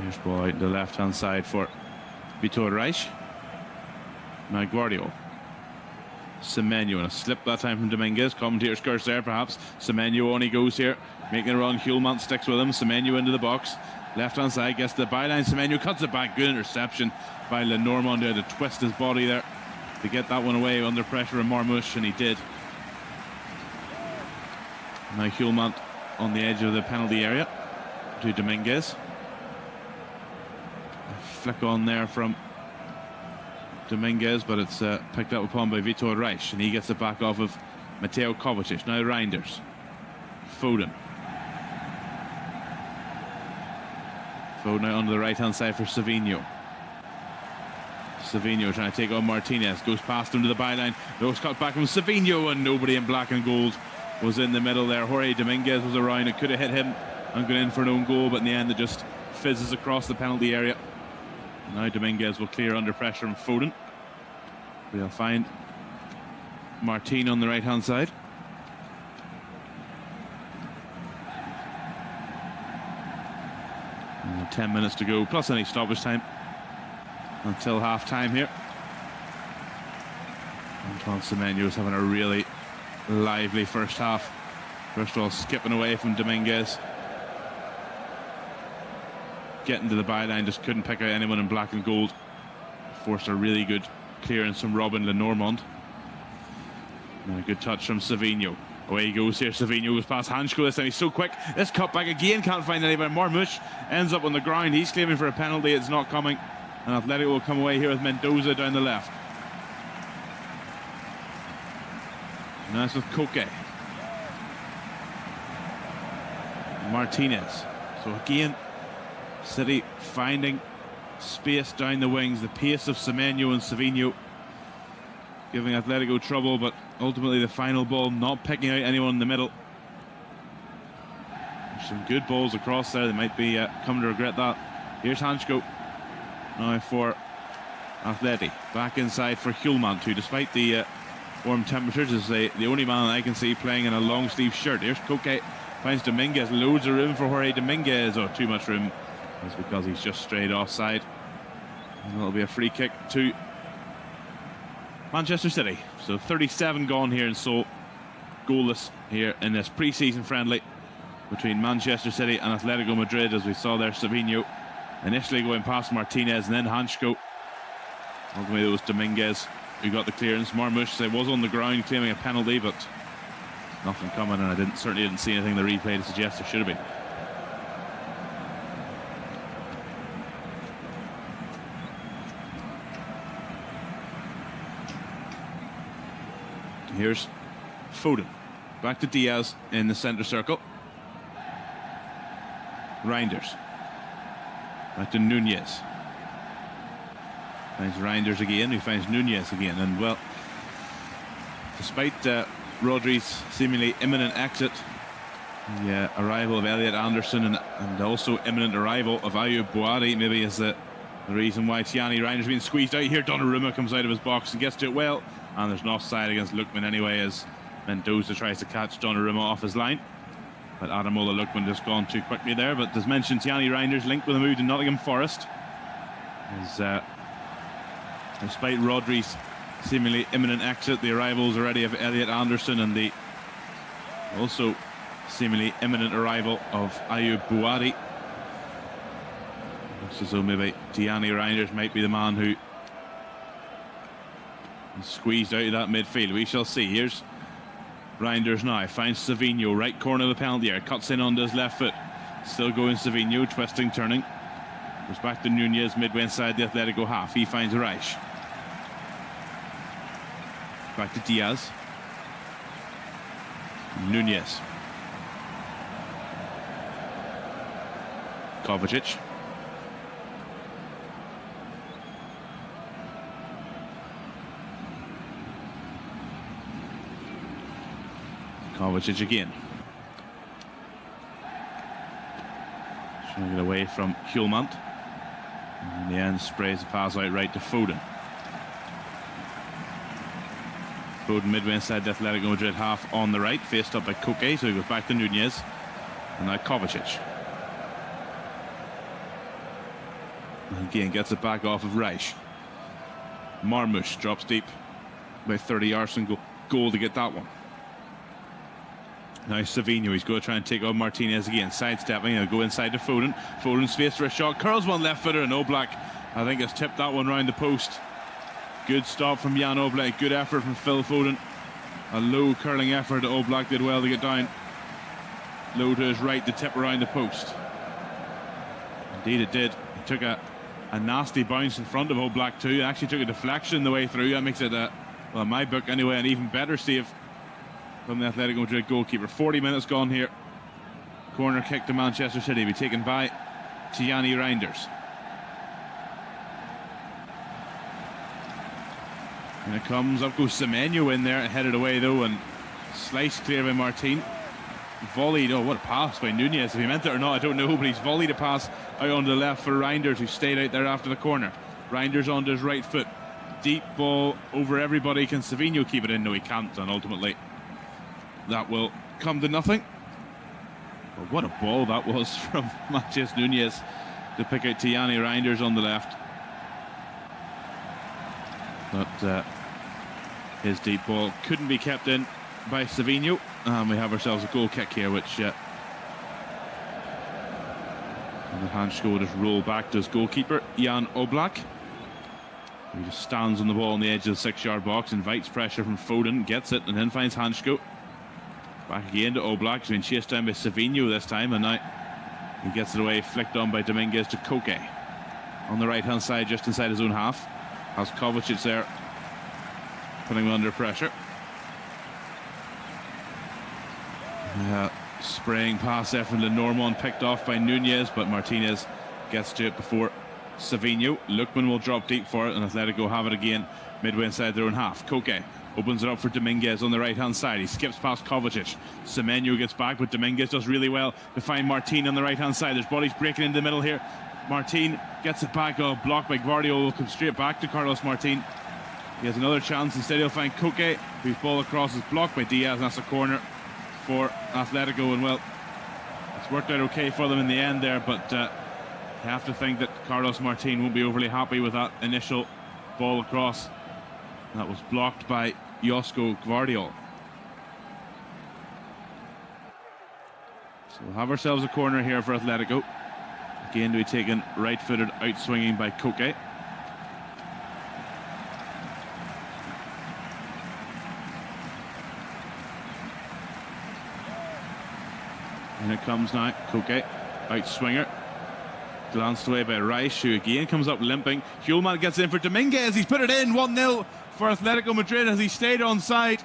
Here's ball out the left-hand side for Vitor Reich. Now Gvardiol. Semenyo, and a slip that time from Dominguez. Commentator's curse there, perhaps. Semenyo on he goes here, making a run. Hulman sticks with him. Semenyo into the box. Left-hand side, gets the byline. Semenyo cuts it back. Good interception by Lenormand there to twist his body there to get that one away under pressure of Marmoush, and he did. Now Hulman on the edge of the penalty area to Dominguez. Flick on there from Dominguez, but it's picked up upon by Vitor Reich, and he gets it back off of Mateo Kovacic. Now Reinders. Foden. Foden out onto the right hand side for Savinho. Savinho trying to take on Martinez, goes past him to the byline. Those cut back from Savinho, and nobody in black and gold was in the middle there. Jorge Dominguez was around, it could have hit him and gone in for an own goal, but in the end it just fizzes across the penalty area. Now Dominguez will clear under pressure from Foden. They'll find Martin on the right hand side. And 10 minutes to go, plus any stoppage time until half time here. Antoine Semenyo is having a really lively first half. First of all, skipping away from Dominguez, getting to the byline, just couldn't pick out anyone in black and gold. Forced a really good clearance from Robin Lenormand. And a good touch from Savinho. Away he goes here. Savinho goes past Hansko this time. He's so quick. This cut back again, can't find anybody. Marmoush ends up on the ground. He's claiming for a penalty. It's not coming. And Atletico will come away here with Mendoza down the left. And that's with Koke. Martinez. So again, City finding space down the wings. The pace of Semenyo and Savinho giving Atletico trouble, but ultimately the final ball not picking out anyone in the middle. There's some good balls across there. They might be coming to regret that. Here's Hansko now for Atleti. Back inside for Hulman, who despite the warm temperatures is the only man I can see playing in a long sleeve shirt. Here's Koke, finds Dominguez. Loads of room for Jorge Dominguez. Oh, too much room. That's because he's just straight offside. And that'll be a free kick to Manchester City. So 37 gone here in Seoul. Goalless here in this pre-season friendly between Manchester City and Atletico Madrid, as we saw there. Savinho initially going past Martinez and then Hansko. Ultimately it was Dominguez who got the clearance. Marmoush was on the ground claiming a penalty, but nothing coming, and I certainly didn't see anything in the replay to suggest there should have been. Here's Foden. Back to Diaz in the centre circle. Reinders. Back to Nunez. Finds Reinders again, who finds Nunez again. And well, despite Rodri's seemingly imminent exit, the arrival of Elliot Anderson and also imminent arrival of Ayub Buari maybe is the reason why Tiani Reinder's been squeezed out here. Donnarumma comes out of his box and gets to it well. And there's an offside against Lookman anyway, as Mendoza tries to catch Donnarumma off his line. But Ademola Lookman just gone too quickly there. But as mentioned, Tiani Reinders linked with a move to Nottingham Forest. As despite Rodri's seemingly imminent exit, the arrivals already of Elliot Anderson and the also seemingly imminent arrival of Ayub Buwadi. Looks as though maybe Gianni Reinders might be the man who squeezed out of that midfield. We shall see. Here's Reinders now, finds Savinho, right corner of the penalty area, cuts in onto his left foot. Still going Savinho, twisting, turning. Goes back to Nunez, midway inside the Atletico half. He finds Reich. Back to Diaz. Nunez. Kovacic. Kovacic again. Trying to get away from Hjulmand. In the end, sprays the pass out right to Foden. Foden midway inside the Atletico Madrid half on the right, faced up by Koke, so he goes back to Nunez. And now Kovacic. And again, gets it back off of Reich. Marmoush drops deep, about 30 yards from goal to get that one. Now Savinho, he's going to try and take on Martinez again, sidestepping, he'll go inside to Foden. Foden's face for a shot, curls one left footer, and Oblak, I think, has tipped that one round the post. Good stop from Jan Oblak, good effort from Phil Foden. A low curling effort, Oblak did well to get down. Low to his right to tip around the post. Indeed it did. It took a nasty bounce in front of Oblak too, actually took a deflection the way through. That makes it, well, in my book anyway, an even better save from the Atletico Madrid goalkeeper. 40 minutes gone here. Corner kick to Manchester City, be taken by Gianni Reinders. And it comes, up goes Semenyo in there, headed away though, and sliced clear by Martin. Volleyed, oh what a pass by Nunez. If he meant it or not, I don't know, but he's volleyed a pass out onto the left for Reinders, who stayed out there after the corner. Reinders onto his right foot. Deep ball over everybody. Can Savinho keep it in? No, he can't, and ultimately that will come to nothing. But what a ball that was from Matheus Nunez to pick out Gianni Reinders on the left. But his deep ball couldn't be kept in by Savinho, and we have ourselves a goal kick here, which the Hansko will just roll back to his goalkeeper, Jan Oblak. He just stands on the ball on the edge of the 6-yard box, invites pressure from Foden, gets it, and then finds Hansko. Back again to Oblak, he's been chased down by Savinho this time, and now he gets it away, flicked on by Dominguez to Koke. On the right-hand side, just inside his own half, has Kovacic there, putting him under pressure. Spraying pass there from Lenormand, picked off by Nunez, but Martinez gets to it before Savinho. Lookman will drop deep for it, and Atletico have it again midway inside their own half. Koke opens it up for Dominguez on the right-hand side. He skips past Kovacic. Semenyo gets back, but Dominguez does really well to find Martin on the right-hand side. There's bodies breaking into the middle here. Martin gets it back, blocked by Guardiola, will come straight back to Carlos Martin. He has another chance. Instead he'll find Koke, whose ball across is blocked by Diaz, and that's a corner for Atletico. And well, it's worked out okay for them in the end there, but you have to think that Carlos Martin won't be overly happy with that initial ball across. That was blocked by Josko Gvardiol. So we'll have ourselves a corner here for Atletico. Again to be taken right-footed out swinging by Koke. And it comes now, Koke, out swinger. Glanced away by Reich, who again comes up limping. Hjulmand gets in for Dominguez, he's put it in, 1-0 for Atletico Madrid as he stayed on side.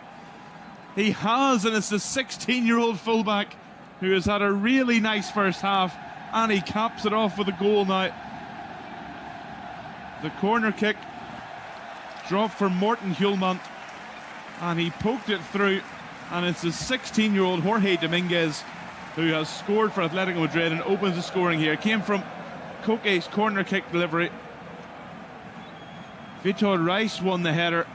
He has, and it's the 16-year-old fullback who has had a really nice first half, and he caps it off with a goal now. The corner kick dropped for Morten Hjulmand, and he poked it through, and it's the 16-year-old Jorge Dominguez who has scored for Atletico Madrid and opens the scoring here. It came from Koke's corner kick delivery. Vitor Reis won the header.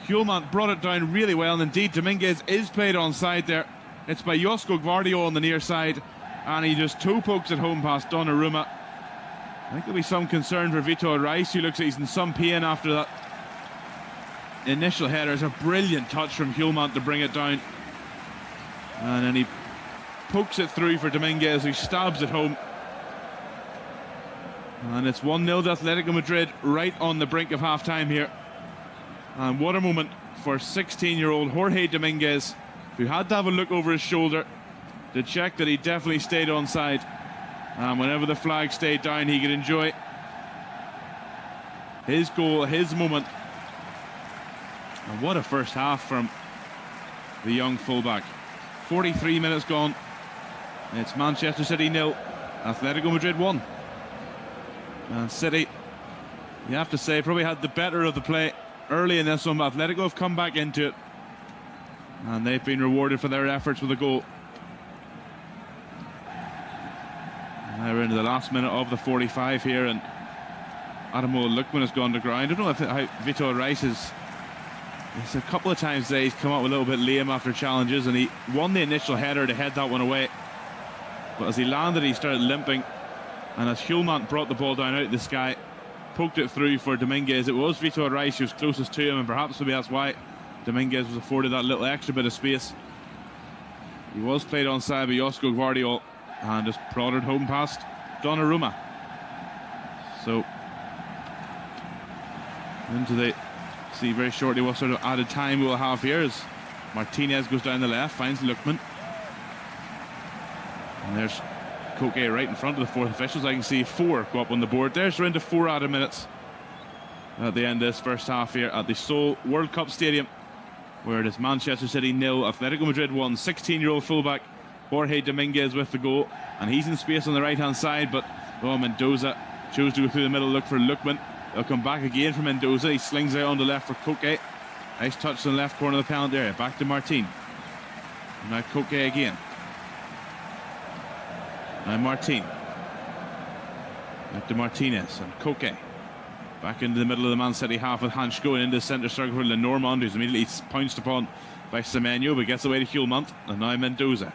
Hjulmand brought it down really well, and indeed Dominguez is played onside there. It's by Josko Gvardiol on the near side, and he just toe pokes it home past Donnarumma. I think there'll be some concern for Vitor Reis, who looks like he's in some pain after that initial header. It's a brilliant touch from Hjulmand to bring it down, and then he pokes it through for Dominguez, who stabs it home. And it's 1-0 to Atletico Madrid, right on the brink of half-time here. And what a moment for 16-year-old Jorge Dominguez, who had to have a look over his shoulder to check that he definitely stayed onside. And whenever the flag stayed down, he could enjoy his goal, his moment. And what a first half from the young fullback. 43 minutes gone. It's Manchester City 0, Atletico Madrid 1. And City, you have to say, probably had the better of the play early in this one, but Atletico have come back into it. And they've been rewarded for their efforts with a goal. Now we're into the last minute of the 45 here, and Adamo Lukman has gone to ground. I don't know how Vitor Rice is. He's a couple of times today he's come up a little bit lame after challenges, and he won the initial header to head that one away. But as he landed, he started limping, and as Hulman brought the ball down out of the sky, poked it through for Dominguez. It was Vitor Rice who was closest to him, and perhaps maybe that's why Dominguez was afforded that little extra bit of space. He was played onside by Josko Gvardiol and just prodded home past Donnarumma. So into the see very shortly what sort of added time we'll have here as Martinez goes down the left, finds Lukman, and there's Koke right in front of the fourth officials. I can see 4 go up on the board there. So we're into 4 added minutes at the end of this first half here at the Seoul World Cup Stadium, where it is Manchester City 0, Atletico Madrid 1. 16-year-old fullback Jorge Dominguez with the goal, and he's in space on the right hand side, but Mendoza chose to go through the middle, look for Lukman. They'll come back again for Mendoza. He slings out on the left for Koke. Nice touch in the left corner of the penalty area. Back to Martin. And now Koke again. Now Martin. Back to Martinez and Koke. Back into the middle of the Man City half with Hansko, and into the centre circle for Lenormand, who's immediately pounced upon by Semenyo, but gets away to Hulmant. And now Mendoza.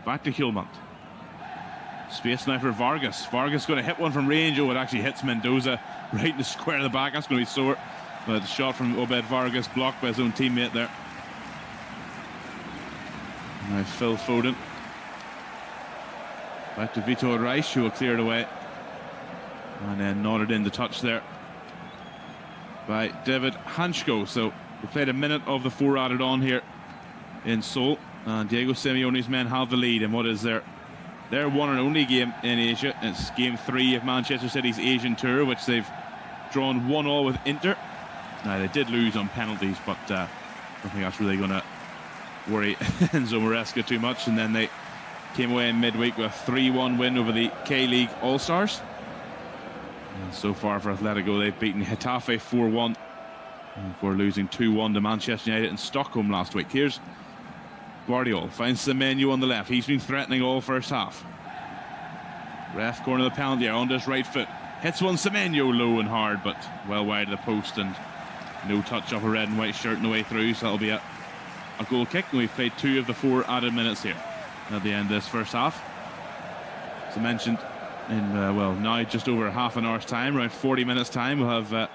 Back to Hulmant. Space now for Vargas. Vargas going to hit one from range. Oh, it actually hits Mendoza right in the square of the back. That's going to be sore. But the shot from Obed Vargas blocked by his own teammate there. Now Phil Foden. Back to Vitor Rice, who will clear it away. And then nodded in the touch there by David Hansko. So we played a minute of the 4 added on here in Seoul. And Diego Simeone's men have the lead in what is their one and only game in Asia. It's game 3 of Manchester City's Asian tour, which they've drawn 1-1 with Inter. Now they did lose on penalties, but I don't think that's really going to worry Enzo Maresca too much. And then they came away in midweek with a 3-1 win over the K-League All-Stars. And so far for Atletico, they've beaten Getafe 4-1 before losing 2-1 to Manchester United in Stockholm last week. Here's Gvardiol, finds Semenyo on the left. He's been threatening all first half. Ref corner of the penalty area, on his right foot. Hits one, Semenyo low and hard, but well wide of the post, and no touch off a red and white shirt on the way through, so that'll be a goal kick. And we've played 2 of the 4 added minutes here at the end of this first half. As I mentioned, in now just over half an hour's time, around 40 minutes time, we'll have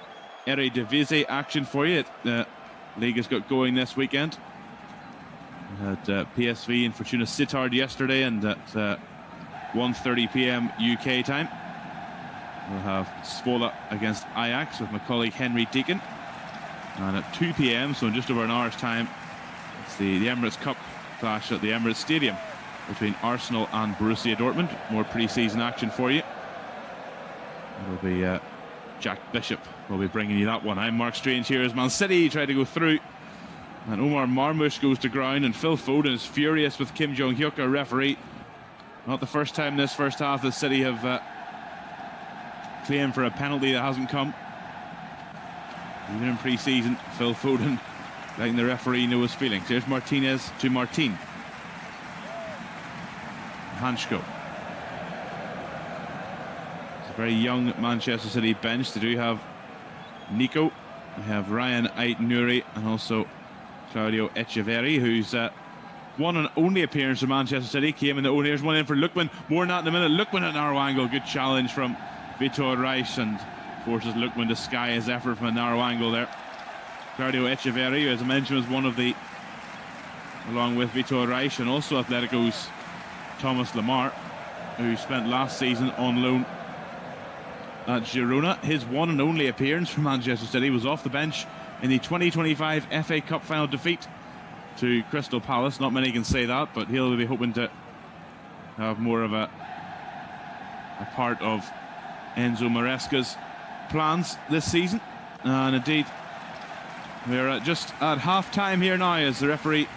Eredivisie action for you. The league has got going this weekend. We had PSV and Fortuna Sittard yesterday, and at 1:30 p.m. UK time we'll have Zwolle against Ajax with my colleague Henry Deacon, and at 2 p.m, so in just over an hour's time, it's the Emirates Cup clash at the Emirates Stadium between Arsenal and Borussia Dortmund. More pre-season action for you. It'll be Jack Bishop will be bringing you that one. I'm Mark Strange here as Man City try to go through, and Omar Marmoush goes to ground, and Phil Foden is furious with Kim Jong-hyuk, our referee. Not the first time this first half that City have claimed for a penalty that hasn't come. Even in pre-season, Phil Foden letting the referee know his feelings. Here's Martinez to Martin. Hansko. It's a very young Manchester City bench. They do have Nico, they have Ryan Ait-Nouri, and also Claudio Echeverri, who's one and only appearance for Manchester City. Came in the own. Here's one in for Lukman. More than that in a minute. Lukman at narrow angle. Good challenge from Vitor Rice, and forces Lukman to sky his effort from a narrow angle there. Claudio Echeverri, who, as I mentioned, was one of the, along with Vitor Rice and also Atletico's Thomas Lemar, who spent last season on loan at Girona. His one and only appearance for Manchester City was off the bench in the 2025 FA Cup final defeat to Crystal Palace. Not many can say that, but he'll be hoping to have more of a part of Enzo Maresca's plans this season. And indeed, we're just at half-time here now as the referee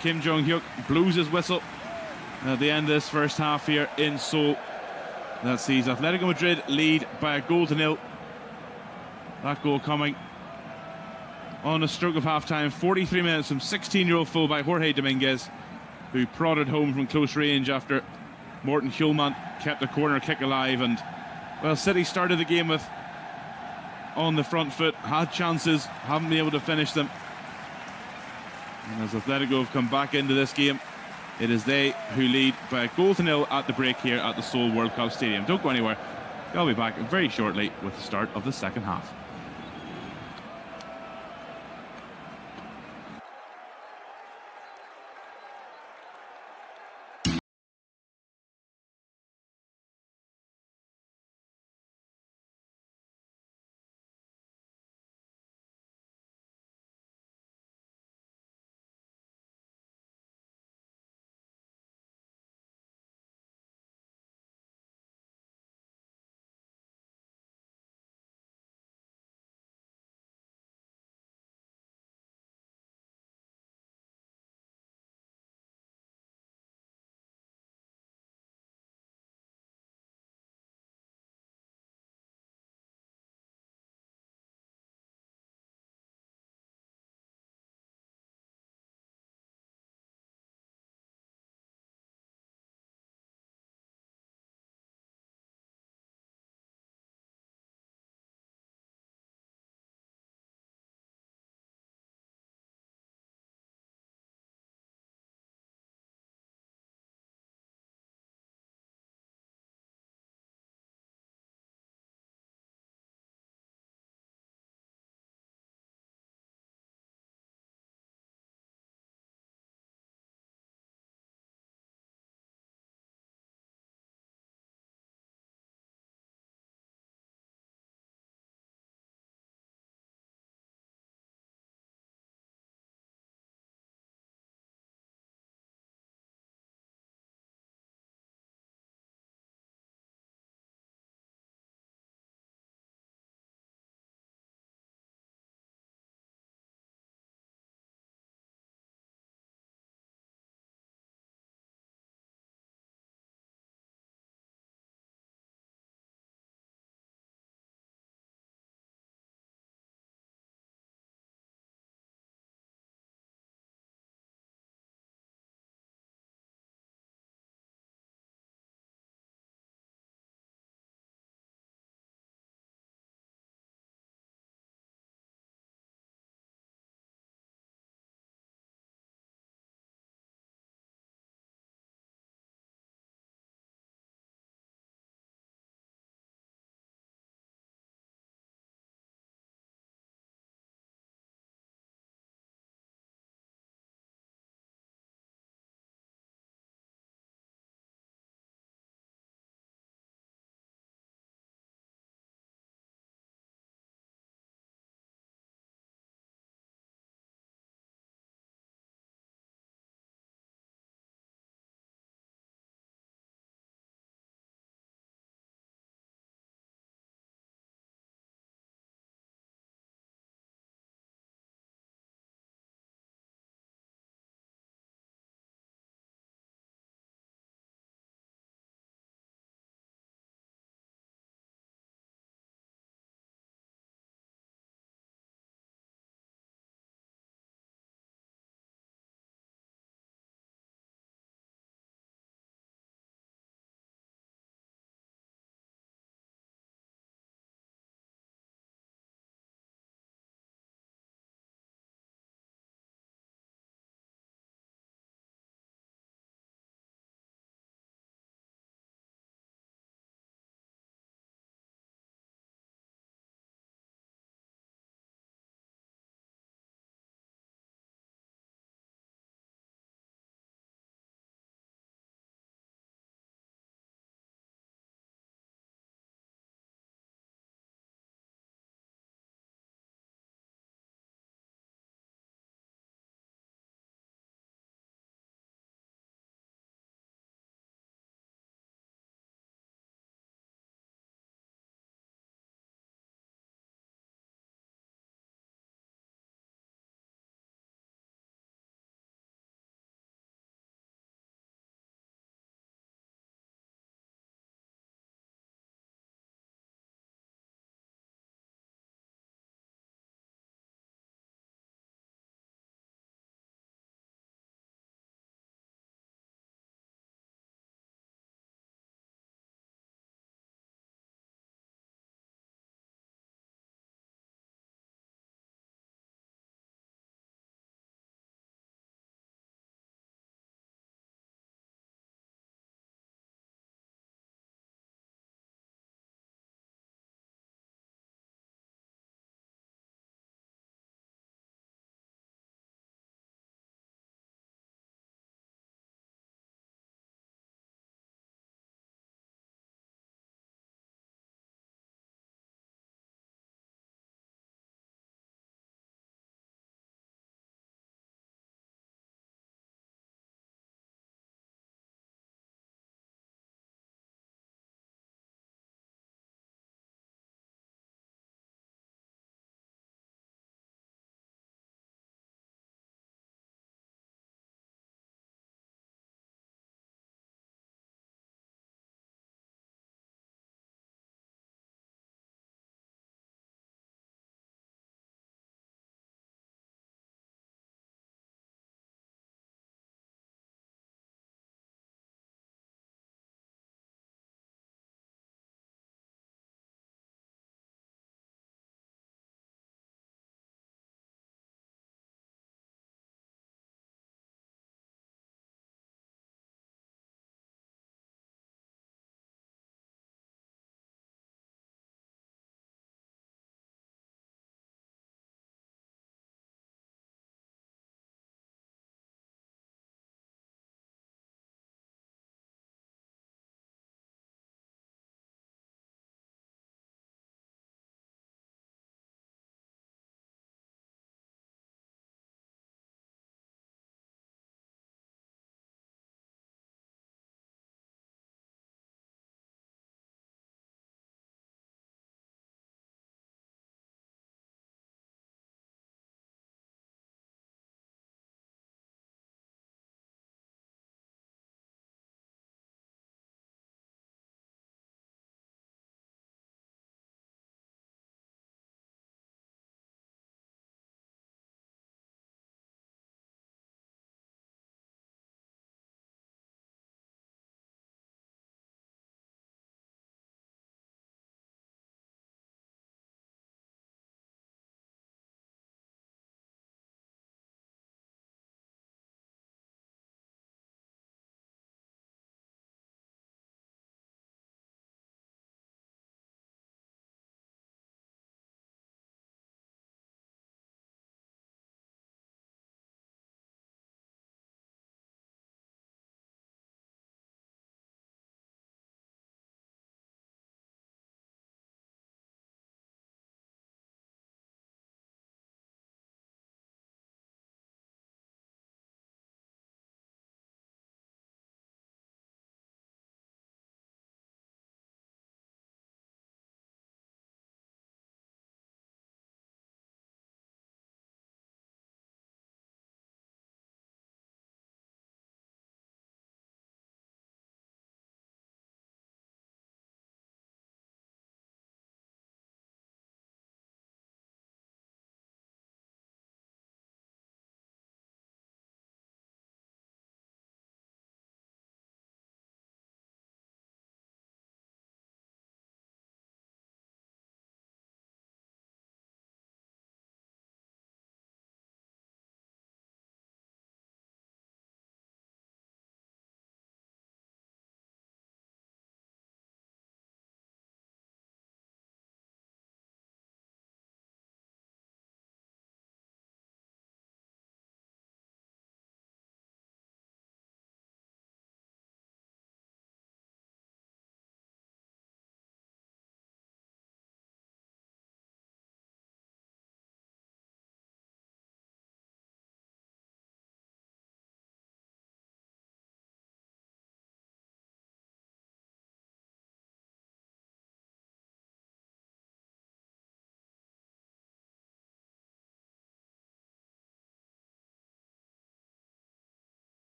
Kim Jong-hyuk blows his whistle at the end of this first half here in Seoul. That sees Atletico Madrid lead by 1-0. That goal coming on a stroke of half-time, 43 minutes from 16-year-old fullback Jorge Dominguez, who prodded home from close range after Morten Hjulmand kept the corner kick alive. And, well, City started the game with on the front foot, had chances, haven't been able to finish them. And as Atletico have come back into this game, it is they who lead by 1-0 at the break here at the Seoul World Cup Stadium. Don't go anywhere. I'll be back very shortly with the start of the second half.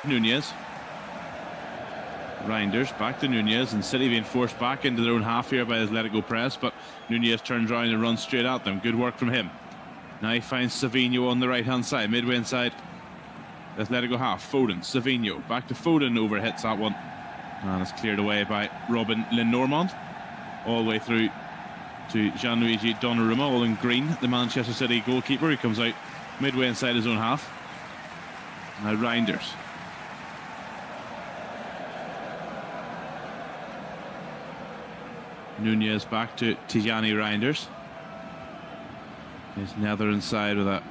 Nunez. Reinders back to Nunez, and City being forced back into their own half here by Atletico press, but Nunez turns around and runs straight at them. Good work from him. Now he finds Savinho on the right hand side, midway inside Atletico half. Foden, Savinho, back to Foden, overhits that one, and it's cleared away by Robin Lenormand. All the way through to Gianluigi Donnarumma, all in green, the Manchester City goalkeeper, who comes out midway inside his own half. Now Reinders. Nunez back to Tijani Reinders. His Netherlands side with an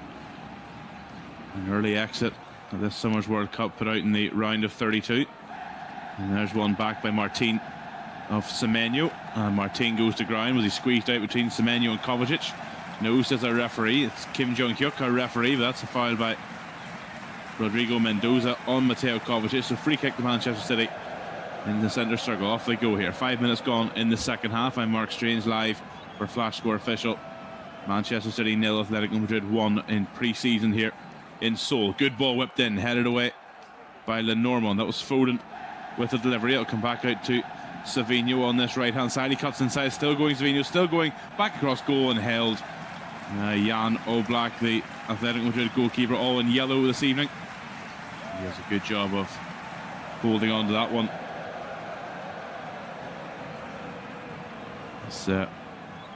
early exit of this summer's World Cup put out in the round of 32. And there's one back by Martin of Semenyo. And Martin goes to ground. Was he squeezed out between Semenyo and Kovacic? No, says our referee. It's Kim Jong-hyuk, our referee, but that's a foul by Rodrigo Mendoza on Mateo Kovacic. So free kick to Manchester City in the centre circle. Off they go here. 5 minutes gone in the second half. I'm Mark Strange, live for Flash Score Official. Manchester City 0, Atletico Madrid 1 in pre-season here in Seoul. Good ball whipped in, headed away by Lenormand. That was Foden with the delivery. It'll come back out to Savinho on this right hand side. He cuts inside, still going. Savinho still going back across goal and held. Jan Oblak, the Atletico Madrid goalkeeper, all in yellow this evening. He does a good job of holding on to that one. It's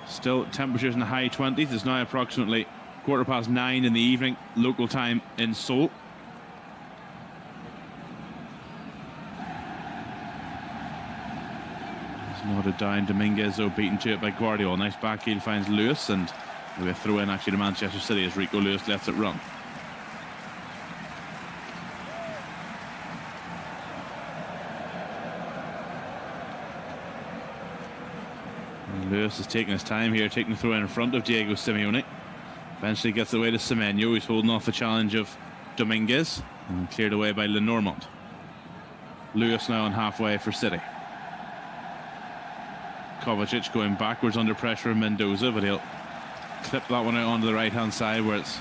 still temperatures in the high 20s. It's now approximately 9:15 in the evening, local time in Seoul. It's nodded down. Dominguez, though, beaten to it by Guardiola. Nice backheel finds Lewis, and we throw in actually to Manchester City as Rico Lewis lets it run. Lewis is taking his time here, taking the throw in front of Diego Simeone. Eventually gets away to Semenyo, who's holding off the challenge of Dominguez, and cleared away by Lenormand. Lewis now on halfway for City. Kovacic going backwards under pressure of Mendoza, but he'll clip that one out onto the right hand side where it's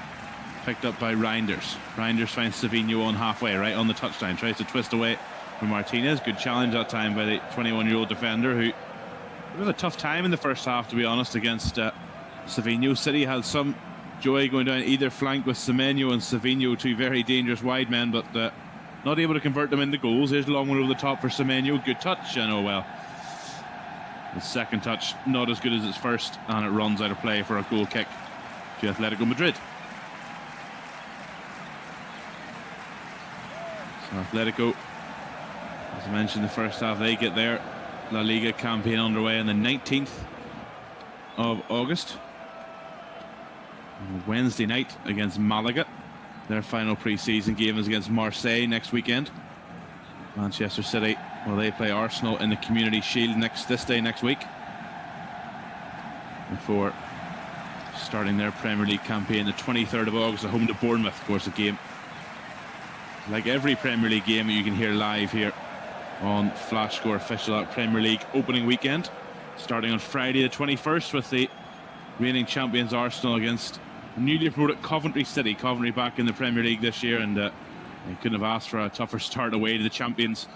picked up by Reinders. Reinders finds Savinho on halfway, right on the touchline, tries to twist away from Martinez. Good challenge that time by the 21-year-old defender, who had a tough time in the first half, to be honest, against Savinho. City had some joy going down either flank with Semenyo and Savinho, two very dangerous wide men, but not able to convert them into goals. Here's a long one over the top for Semenyo. Good touch, and oh well. The second touch not as good as its first, and it runs out of play for a goal kick to Atletico Madrid. So Atletico, as I mentioned, the first half, they get their La Liga campaign underway on the 19th of August. Wednesday night against Malaga. Their final pre-season game is against Marseille next weekend. Manchester City, well, they play Arsenal in the Community Shield this day next week, before starting their Premier League campaign the 23rd of August at home to Bournemouth. Of course, a game like every Premier League game you can hear live here on Flash Score Official at Premier League opening weekend, starting on Friday the 21st with the reigning champions Arsenal against newly promoted Coventry City. Coventry back in the Premier League this year, and they couldn't have asked for a tougher start away to the champions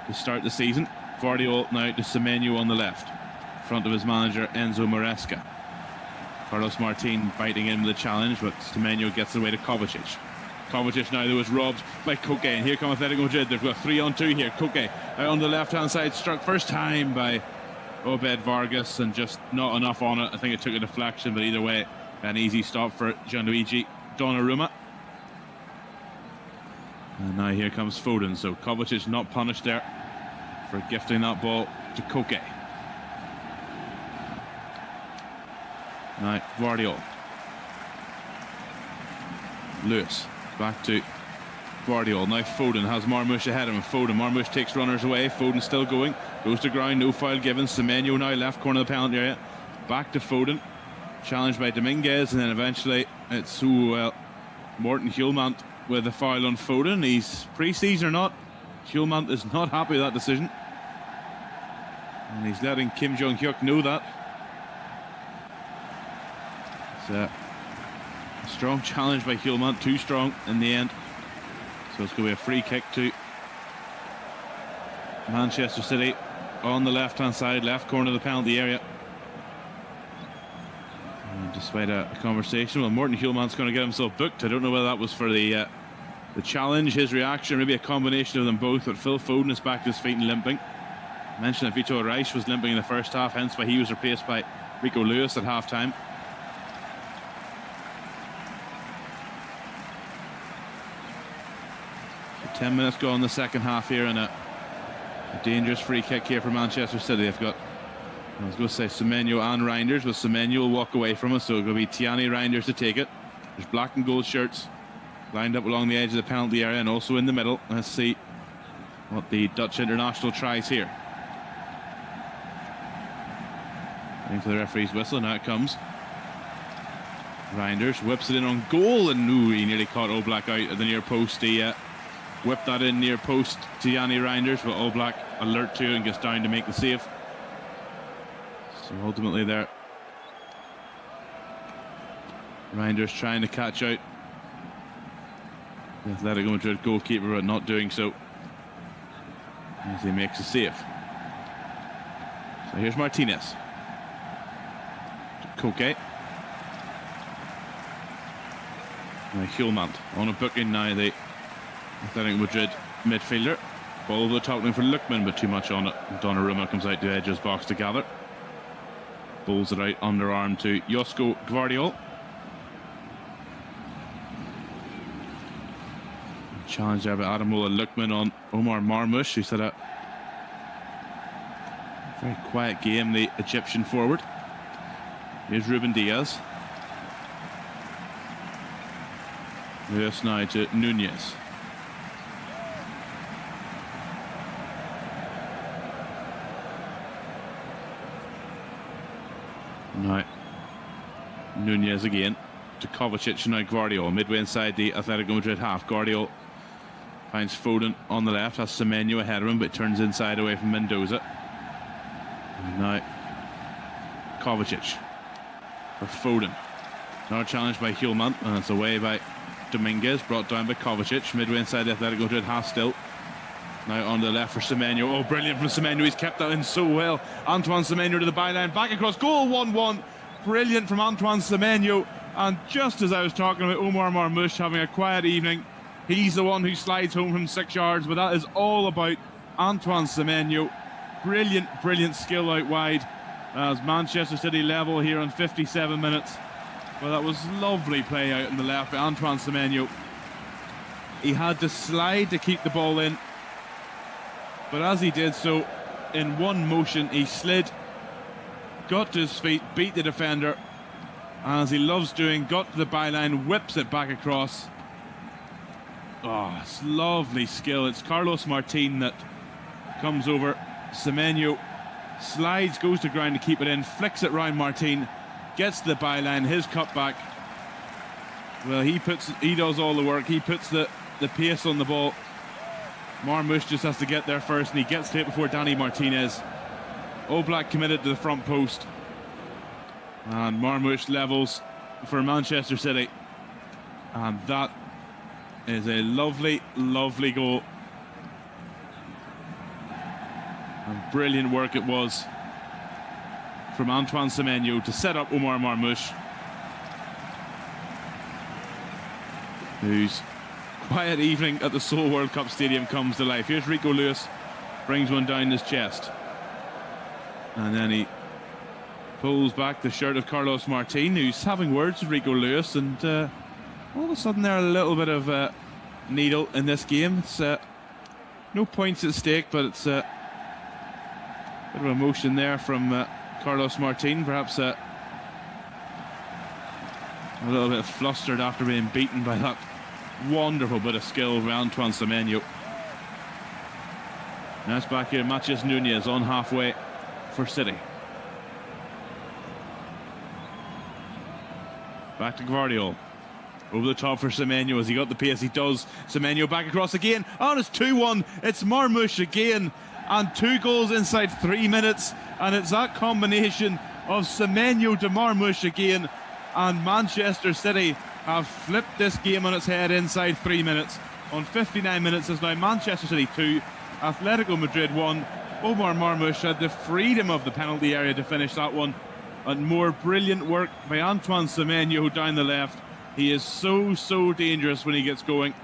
to start the season. Guardiola now to Semenyo on the left, in front of his manager Enzo Maresca. Carlos Martin biting in with the challenge, but Semenyo gets away to Kovacic. Kovacic now, though, is robbed by Koke, and here come Atletico Madrid. They've got 3-on-2 here. Koke out on the left-hand side, struck first time by Obed Vargas, and just not enough on it. I think it took a deflection, but either way, an easy stop for Gianluigi Donnarumma. And now here comes Foden, so Kovacic not punished there for gifting that ball to Koke. Now Guardiola. Lewis back to Guardiola. Now Foden has Marmoush ahead of him. Marmoush takes runners away. Foden still going, goes to ground, no foul given. Semenyo now left corner of the penalty area, back to Foden, challenged by Dominguez, and then eventually it's Morten Hjulmand with a foul on Foden. He's pre-season or not, Hjulmand is not happy with that decision, and he's letting Kim Jong-hyuk know that. It's a strong challenge by Hjulmand, too strong in the end So it's going to be a free kick to Manchester City on the left-hand side, left corner of the penalty area. And despite a conversation, well, Morten Hjulmand's going to get himself booked. I don't know whether that was for the challenge, his reaction, maybe a combination of them both, but Phil Foden is back to his feet and limping. I mentioned that Vito Reis was limping in the first half, hence why he was replaced by Rico Lewis at half-time. So 10 minutes go in the second half here, and a dangerous free kick here for Manchester City. They've got, I was going to say Semenyo and Reinders, but Semenyo will walk away from us, so it's going to be Tiani Reinders to take it. There's black and gold shirts lined up along the edge of the penalty area and also in the middle. Let's see what the Dutch international tries here. Waiting for the referee's whistle, now it comes. Reinders whips it in on goal, and he nearly caught Oblak out at the near post. He whipped that in near post to Yanni Reinders, but Oblak alert to and gets down to make the save. So ultimately there, Reinders trying to catch out the Atletico Madrid goalkeeper, but not doing so as he makes a save. So here's Martinez. Koke. Now Hjulmand on a booking now, the Atletico Madrid midfielder. Ball over the top line for Lookman, but too much on it. Donnarumma comes out to the edge of his box to gather. Bowls it out underarm to Josko Gvardiol. Challenge there by Ademola Lookman on Omar Marmoush, who's had a very quiet game, the Egyptian forward. Here's Ruben Diaz. Yes, now to Nunez. Now Nunez again to Kovacic, now Gvardiol midway inside the Atletico Madrid half. Gvardiol finds Foden on the left, has Semenyo ahead of him, but turns inside away from Mendoza. And now Kovacic for Foden. Now challenged by Hjulmand, and it's away by Dominguez, brought down by Kovacic. Midway inside the Atletico Madrid half still. Now on the left for Semenyo. Oh, brilliant from Semenyo. He's kept that in so well. Antoine Semenyo to the byline, back across goal, 1-1. Brilliant from Antoine Semenyo. And just as I was talking about Omar Marmoush having a quiet evening, he's the one who slides home from 6 yards, but that is all about Antoine Semenyo. Brilliant, brilliant skill out wide as Manchester City level here on 57 minutes. Well, that was lovely play out on the left by Antoine Semenyo. He had to slide to keep the ball in, but as he did so, in one motion, he slid, got to his feet, beat the defender, and as he loves doing, got to the byline, whips it back across. Oh, it's lovely skill. It's Carlos Martin that comes over. Semenyo slides, goes to ground to keep it in, flicks it round Martin, gets to the byline, his cutback. Well, he does all the work. He puts the pace on the ball. Marmoush just has to get there first, and he gets to it before Danny Martinez. Oblak committed to the front post, and Marmoush levels for Manchester City, and that is a lovely, lovely goal. And brilliant work it was from Antoine Semenyo to set up Omar Marmoush, whose quiet evening at the Seoul World Cup Stadium comes to life. Here's Rico Lewis, brings one down his chest, and then he pulls back the shirt of Carlos Martin, who's having words with Rico Lewis, and all of a sudden there's a little bit of needle in this game. It's no points at stake, but it's a bit of emotion there from Carlos Martin, perhaps a little bit flustered after being beaten by that wonderful bit of skill by Antoine Semenyo. Now it's back here, Matheus Nunez on halfway for City. Back to Gvardiol. Over the top for Semenyo as he got the pace. He does. Semenyo back across again. Oh, it's 2-1. It's Marmoush again. And 2 goals inside 3 minutes. And it's that combination of Semenyo to Marmoush again. And Manchester City have flipped this game on its head inside 3 minutes. on 59 minutes is now Manchester City 2, Atletico Madrid 1. Omar Marmoush had the freedom of the penalty area to finish that one. And more brilliant work by Antoine Semenyo down the left. He is so dangerous when he gets going.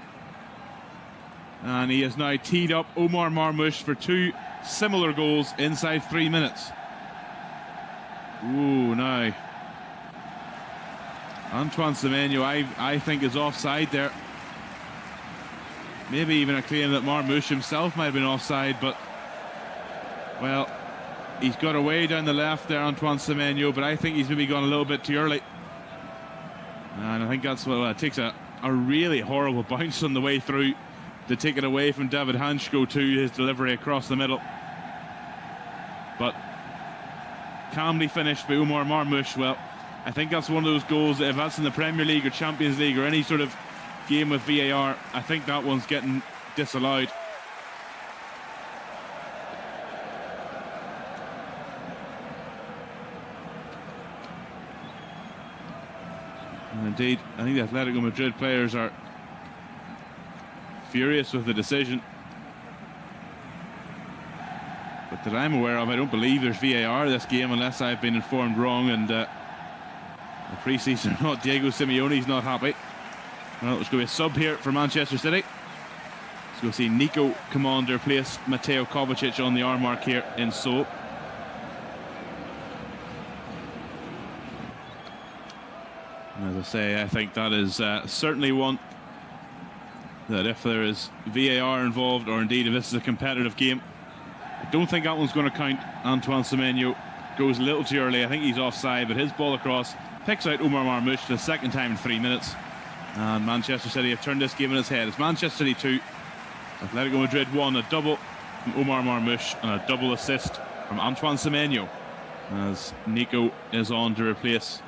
And he has now teed up Omar Marmoush for 2 similar goals inside 3 minutes. Ooh, now. Antoine Semenyo, I think, is offside there. Maybe even a claim that Marmoush himself might have been offside, but, well, he's got away down the left there, Antoine Semenyo, but I think he's maybe gone a little bit too early. And I think that's what it takes a really horrible bounce on the way through to take it away from David Hanchko to his delivery across the middle. But calmly finished by Omar Marmoush. Well, I think that's one of those goals that if that's in the Premier League or Champions League or any sort of game with VAR, I think that one's getting disallowed. And indeed, I think the Atletico Madrid players are furious with the decision. But that I'm aware of, I don't believe there's VAR this game unless I've been informed wrong, and the pre-season not Diego Simeone's not happy. Well, there's going to be a sub here for Manchester City. So we'll see Nico come on to replace Mateo Kovacic on the arm mark here in Seoul. As I say, I think that is certainly one that if there is VAR involved, or indeed if this is a competitive game, I don't think that one's going to count. Antoine Semenyo goes a little too early. I think he's offside, but his ball across picks out Omar Marmoush the second time in 3 minutes. And Manchester City have turned this game on its head. It's Manchester City 2, Atletico Madrid 1, a double from Omar Marmoush and a double assist from Antoine Semenyo as Nico is on to replace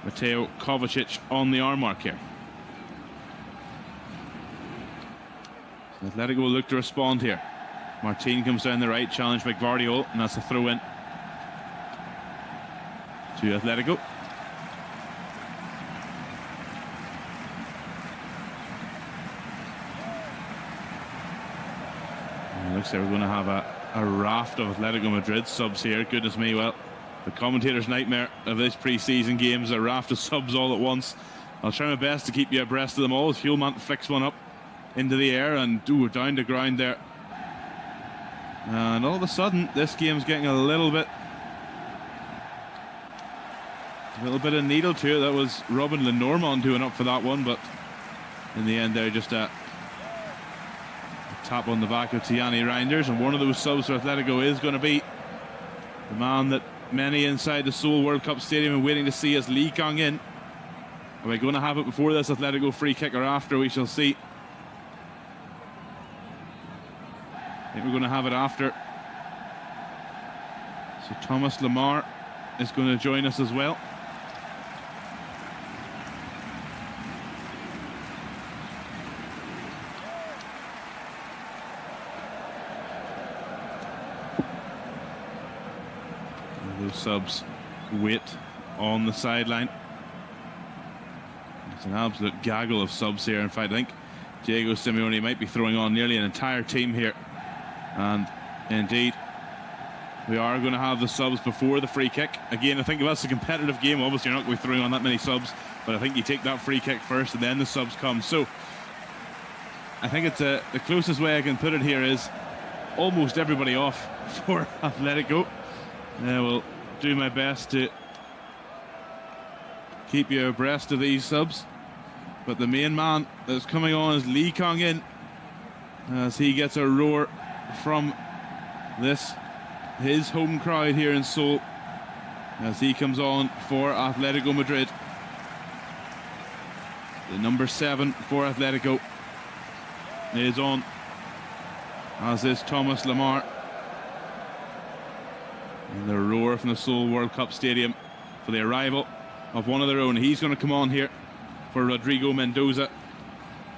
Mateo Kovacic on the arm mark here. So Atletico will look to respond here. Martin comes down the right, challenged by Guardiola, and that's a throw in to Atletico. And it looks like we're going to have a raft of Atletico Madrid subs here. Goodness me, well, the commentator's nightmare of this pre-season game is a raft of subs all at once. I'll try my best to keep you abreast of them all. Hulman flicks one up into the air and down the ground there. And all of a sudden, this game's getting a little bit of needle to it. That was Robin Lenormand doing up for that one, but in the end there, just a tap on the back of Tiani Reinders. And one of those subs for Atletico is going to be the man that many inside the Seoul World Cup Stadium are waiting to see, as Lee Kang-in. Are we going to have it before this Atletico free kick or after? We shall see. I think we're going to have it after. So Thomas Lemar is going to join us as well. And those subs wait on the sideline. It's an absolute gaggle of subs here. In fact, I think Diego Simeone might be throwing on nearly an entire team here. And indeed, we are going to have the subs before the free kick. Again, I think if that's a competitive game, obviously you're not going to be throwing on that many subs, but I think you take that free kick first and then the subs come. So I think it's the closest way I can put it here is almost everybody off for Atletico. I will do my best to keep you abreast of these subs, but the main man that's coming on is Lee Kang-in as he gets a roar from his home crowd here in Seoul as he comes on for Atletico Madrid. The number 7 for Atletico is on, as is Thomas Lemar. And the roar from the Seoul World Cup Stadium for the arrival of one of their own. He's going to come on here for Rodrigo Mendoza.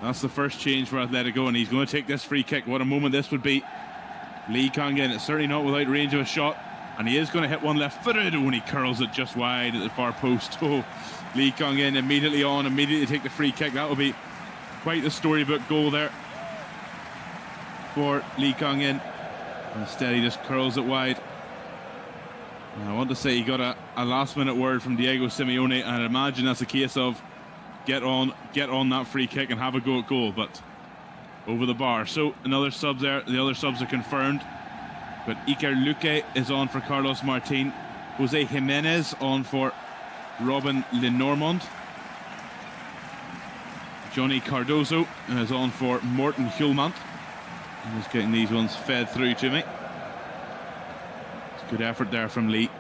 That's the first change for Atletico, and he's going to take this free kick. What a moment this would be. Lee Kang-in, it's certainly not without range of a shot, and he is going to hit one left-footed when he curls it just wide at the far post. Oh, Lee Kang-in immediately take the free kick. That will be quite the storybook goal there for Lee Kang-in. Instead, he just curls it wide. And I want to say he got a last-minute word from Diego Simeone, and I imagine that's a case of get on that free kick and have a go at goal, but over the bar. So another sub there. The other subs are confirmed. But Iker Luque is on for Carlos Martin. Jose Jimenez on for Robin Lenormand. Johnny Cardozo is on for Morten Hjulmand. I'm just getting these ones fed through to me. It's good effort there from Lee.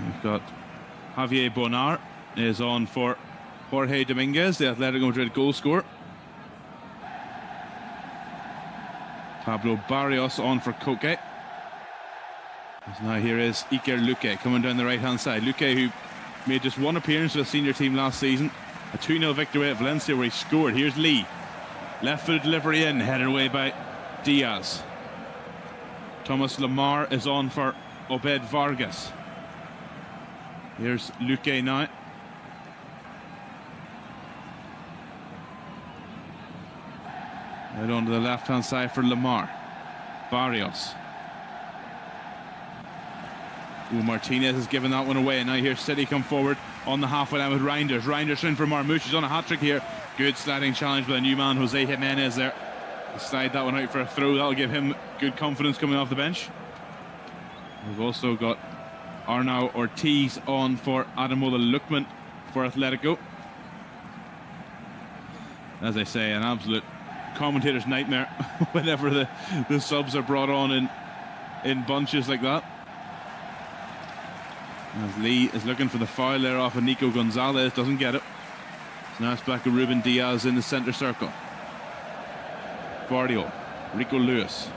We've got Javier Bonar is on for Jorge Dominguez, the Atletico Madrid goal scorer. Pablo Barrios on for Koke. Now here is Iker Luque coming down the right-hand side. Luque, who made just one appearance for the senior team last season. A 2-0 victory at Valencia where he scored. Here's Lee. Left-footed delivery in, headed away by Diaz. Thomas Lamar is on for Obed Vargas. Here's Luque now. Right onto the left-hand side for Lamar. Barrios. Martinez has given that one away, and now here's City come forward on the halfway line with Reinders. Reinders in for Marmouche. He's on a hat-trick here. Good sliding challenge by the new man, Jose Jimenez there. Slide that one out for a throw. That'll give him good confidence coming off the bench. We've also got Arnau Ortiz on for Ademola Lookman for Atletico. As I say, an absolute commentator's nightmare whenever the subs are brought on in bunches like that. As Lee is looking for the foul there off of Nico Gonzalez, doesn't get it. So now it's back to Ruben Diaz in the centre circle. Guardiola, Rico Lewis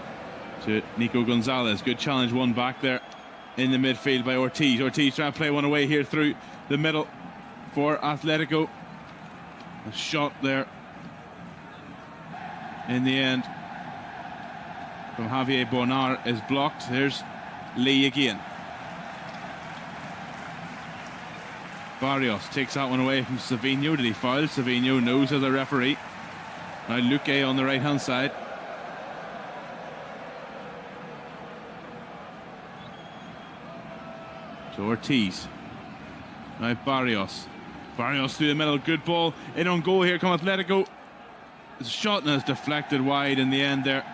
to Nico Gonzalez. Good challenge, one back there in the midfield by Ortiz. Ortiz trying to play one away here through the middle for Atletico. A shot there in the end from Javier Bonar is blocked. There's Lee again. Barrios takes that one away from Savinho. Did he foul? Savinho knows as a referee. Now Luque on the right hand side. To Ortiz. Now Barrios. Barrios through the middle. Good ball. In on goal here come Atletico. It's a shot and it's deflected wide in the end there.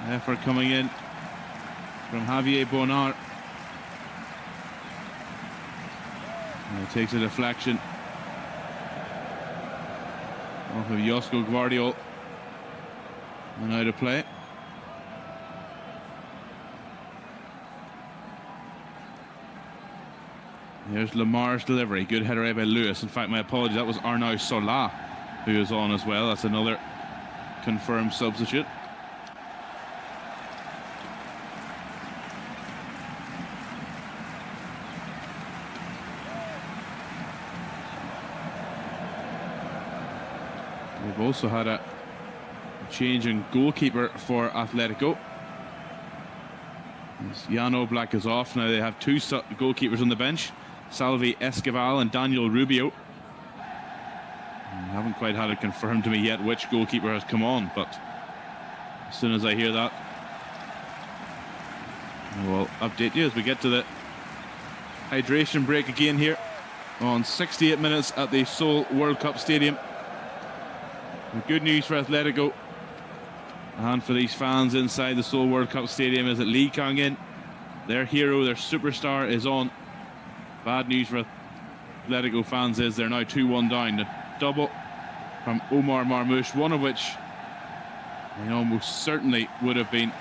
Effort coming in from Javier Bonar. And he takes a deflection off of Josko Guardiola. And now to play. Here's Lamar's delivery. Good header out by Lewis. In fact, my apologies, that was Arnau Sola who is on as well. That's another confirmed substitute. We've also had a change in goalkeeper for Atletico. Jan Oblak is off. Now they have two goalkeepers on the bench. Salvi Esquivel and Daniel Rubio. I haven't quite had it confirmed to me yet which goalkeeper has come on, but as soon as I hear that, I will update you as we get to the hydration break again here on 68 minutes at the Seoul World Cup Stadium. And good news for Atletico and for these fans inside the Seoul World Cup Stadium is that Lee Kang-in, their hero, their superstar, is on. Bad news for Atletico fans is they're now 2-1 down. The double from Omar Marmouche, one of which almost certainly would have been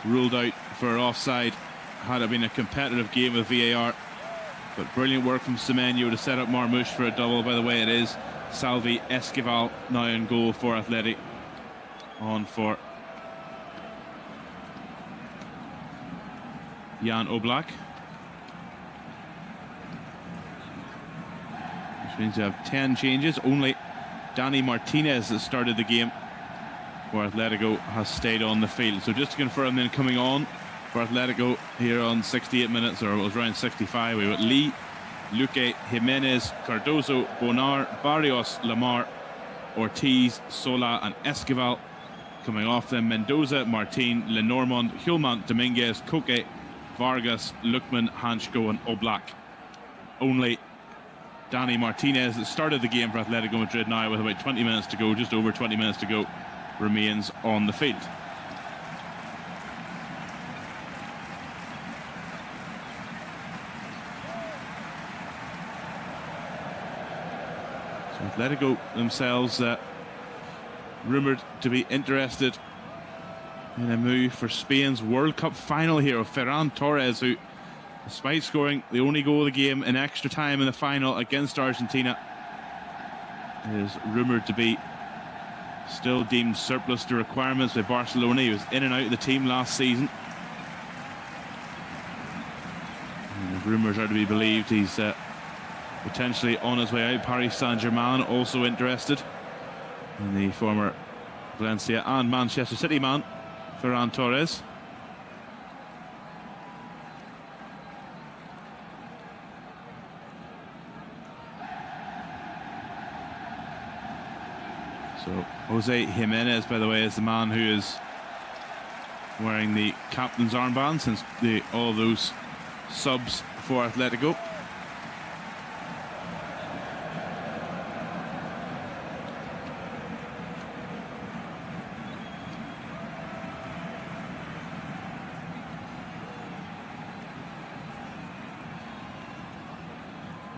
ruled out for offside had it been a competitive game with VAR. But brilliant work from Semenyo to set up Marmouche for a double. By the way, it is Salvi Esquivel now in goal for Atleti. On for Jan Oblak. Which means you have 10 changes. Only Dani Martinez that started the game for Atletico has stayed on the field. So just to confirm then, coming on for Atletico here on 68 minutes, or it was around 65. We got Lee, Luque, Jimenez, Cardozo, Bonar, Barrios, Lamar, Ortiz, Sola and Esquivel. Coming off them, Mendoza, Martin, Lenormand, Hulman, Dominguez, Koke, Vargas, Lukman, Hanchko and Oblak. Only Dani Martinez, that started the game for Atletico Madrid now with about 20 minutes to go, just over 20 minutes to go, remains on the field. So Atletico themselves rumoured to be interested in a move for Spain's World Cup final hero Ferran Torres, who, despite scoring the only goal of the game in extra time in the final against Argentina, is rumoured to be still deemed surplus to requirements by Barcelona. He was in and out of the team last season. And if rumours are to be believed, he's potentially on his way out. Paris Saint-Germain also interested in the former Valencia and Manchester City man, Ferran Torres. So Jose Jimenez, by the way, is the man who is wearing the captain's armband since all of those subs for Atletico.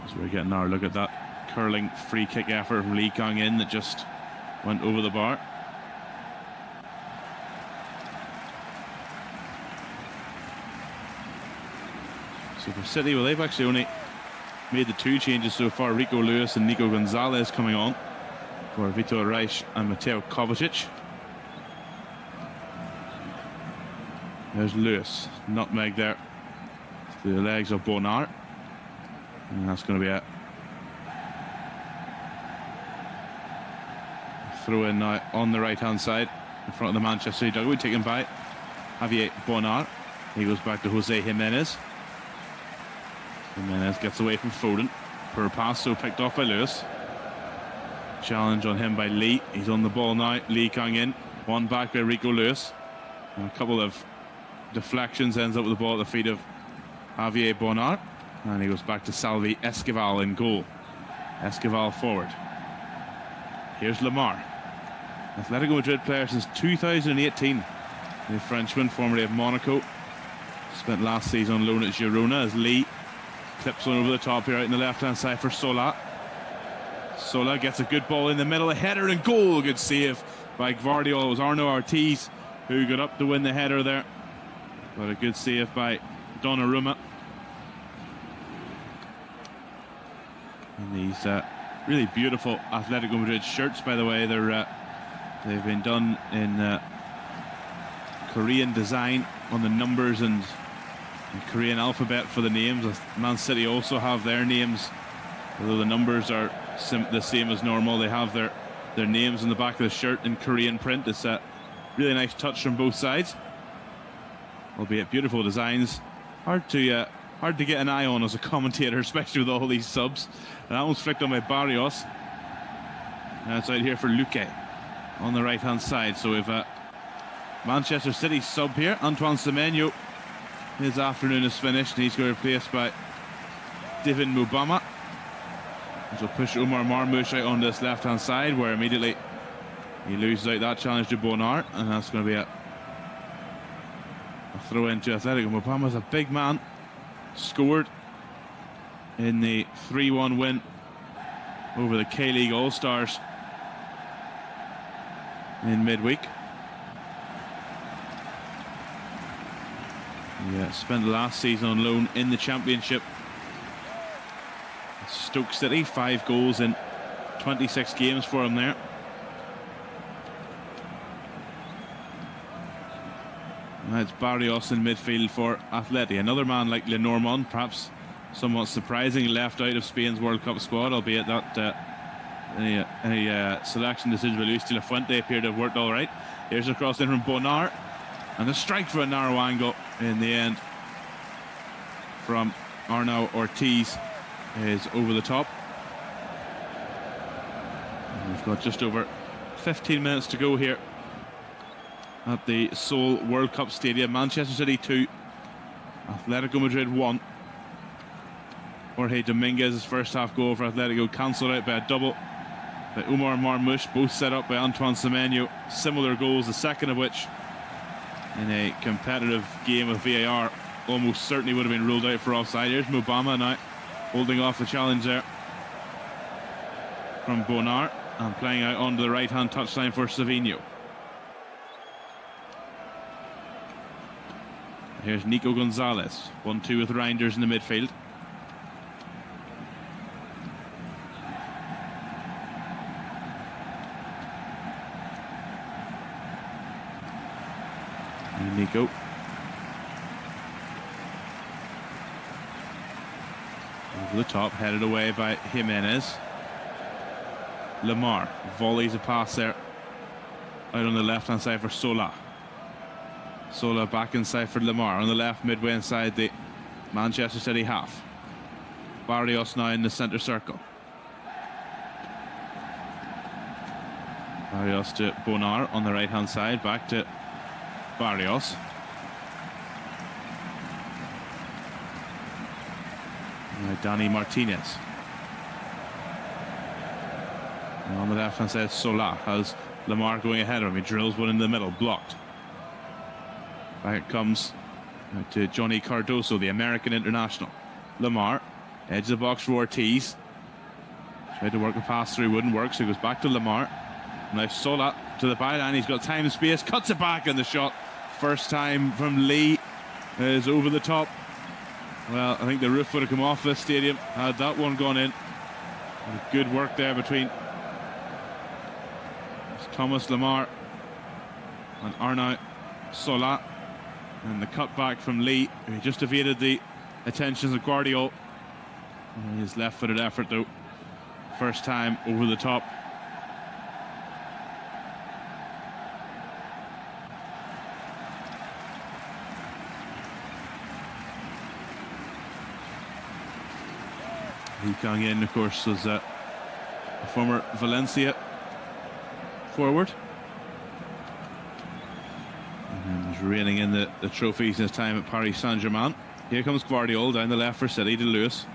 So we're getting our look at that curling free kick effort from Lee Kang-in that just went over the bar. So for City, well, they've actually only made the 2 changes so far. Rico Lewis and Nico Gonzalez coming on for Vitor Reich and Mateo Kovacic. There's Lewis, nutmeg there to the legs of Bonar. And that's going to be a throw in now on the right hand side in front of the Manchester City dugout, taken by Javier Bonar. He goes back to Jose Jimenez. Jimenez gets away from Foden. Poor pass, so picked off by Lewis. Challenge on him by Lee. He's on the ball now. Lee Kang-in. One back by Rico Lewis. And a couple of deflections, ends up with the ball at the feet of Javier Bonar. And he goes back to Salvi Esquivel in goal. Esquivel forward. Here's Lamar. Atletico Madrid player since 2018. The Frenchman, formerly of Monaco. Spent last season on loan at Girona as Lee clips one over the top here out in the left-hand side for Sola. Sola gets a good ball in the middle. A header and goal. Good save by Gvardiol. It was Arno Ortiz who got up to win the header there. But a good save by Donnarumma. And these really beautiful Atletico Madrid shirts, by the way. They've been done in Korean design on the numbers and Korean alphabet for the names. Man City also have their names, although the numbers are the same as normal. They have their names on the back of the shirt in Korean print. It's a really nice touch from both sides, albeit beautiful designs. Hard to get an eye on as a commentator, especially with all these subs. And that one's flicked on by Barrios. Now it's out here for Luque on the right hand side. So we've Manchester City sub here, Antoine Semenyo. His afternoon is finished and he's going to be replaced by Divin Mubama, which will push Omar Marmoush out on this left hand side, where immediately he loses out that challenge to Bonar, and that's going to be a throw into Atletico. Mubama's a big man. Scored in the 3-1 win over the K-League All-Stars in midweek. Yeah, spent last season on loan in the Championship. Stoke City, 5 goals in 26 games for him there. Now it's Barrios in midfield for Atleti. Another man like Lenormand, perhaps somewhat surprisingly left out of Spain's World Cup squad, albeit that any selection decision by Luis de la Fuente appeared to have worked all right. Here's a cross in from Bonar. And the strike for a narrow angle in the end from Arnau Ortiz is over the top. And we've got just over 15 minutes to go here at the Seoul World Cup Stadium. Manchester City 2, Atletico Madrid 1. Jorge Dominguez's first half goal for Atletico cancelled out by a double by Omar Marmoush, both set up by Antoine Semenyo. Similar goals, the second of which in a competitive game of VAR almost certainly would have been ruled out for offside. Here's Mubama now holding off the challenge there from Bonar and playing out onto the right hand touchline for Savinho. Here's Nico Gonzalez, 1-2 with Reinders in the midfield. Nico. Over the top, headed away by Jimenez. Lemar volleys a pass there out on the left hand side for Sola. Sola back inside for Lemar on the left, midway inside the Manchester City half. Barrios now in the centre circle. Barrios to Bonar on the right hand side, back to Barrios. Now Dani Martinez. And on the left hand side, Sola has Lemar going ahead of him. He drills one in the middle, blocked. Back it comes to Johnny Cardoso, the American international. Lemar, edge of the box for Ortiz. Tried to work a pass through, wouldn't work, so he goes back to Lemar. Now Sola to the byline, he's got time and space, cuts it back, and the shot, first time from Lee, is over the top. Well, I think the roof would have come off this stadium had that one gone in. Good work there between Thomas Lemar and Arnau Sola. And the cutback from Lee, who just evaded the attentions of Guardiola. His left-footed effort, though, first time over the top. Lee Kang-in, of course, was a former Valencia forward. And was reigning in the trophies in his time at Paris Saint-Germain. Here comes Guardiola down the left for City to Lewis.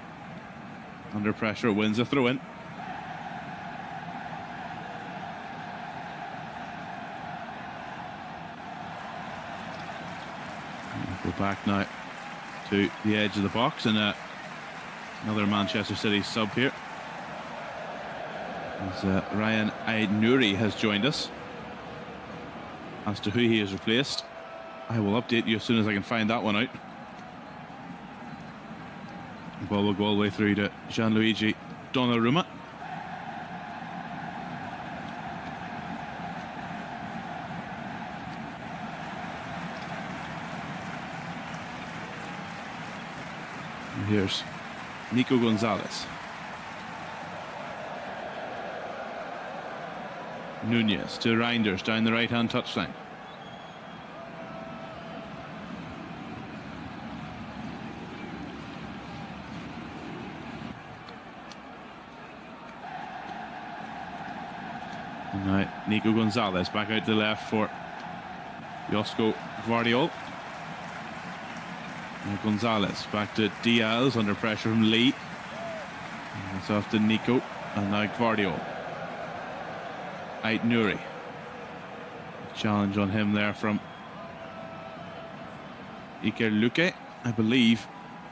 Under pressure, wins a throw-in. Go back now to the edge of the box, and another Manchester City sub here. As Ryan Aid-Nouri has joined us. As to who he has replaced, I will update you as soon as I can find that one out. The ball will go all the way through to Gianluigi Donnarumma. And here's Nico Gonzalez. Nunez to Reinders down the right hand touchline. And now Nico Gonzalez back out to the left for Josko Gvardiol. And Gonzalez back to Diaz under pressure from Lee. And it's off to Nico, and now Gvardiol. Aid-Nouri. Challenge on him there from Iker Luque. I believe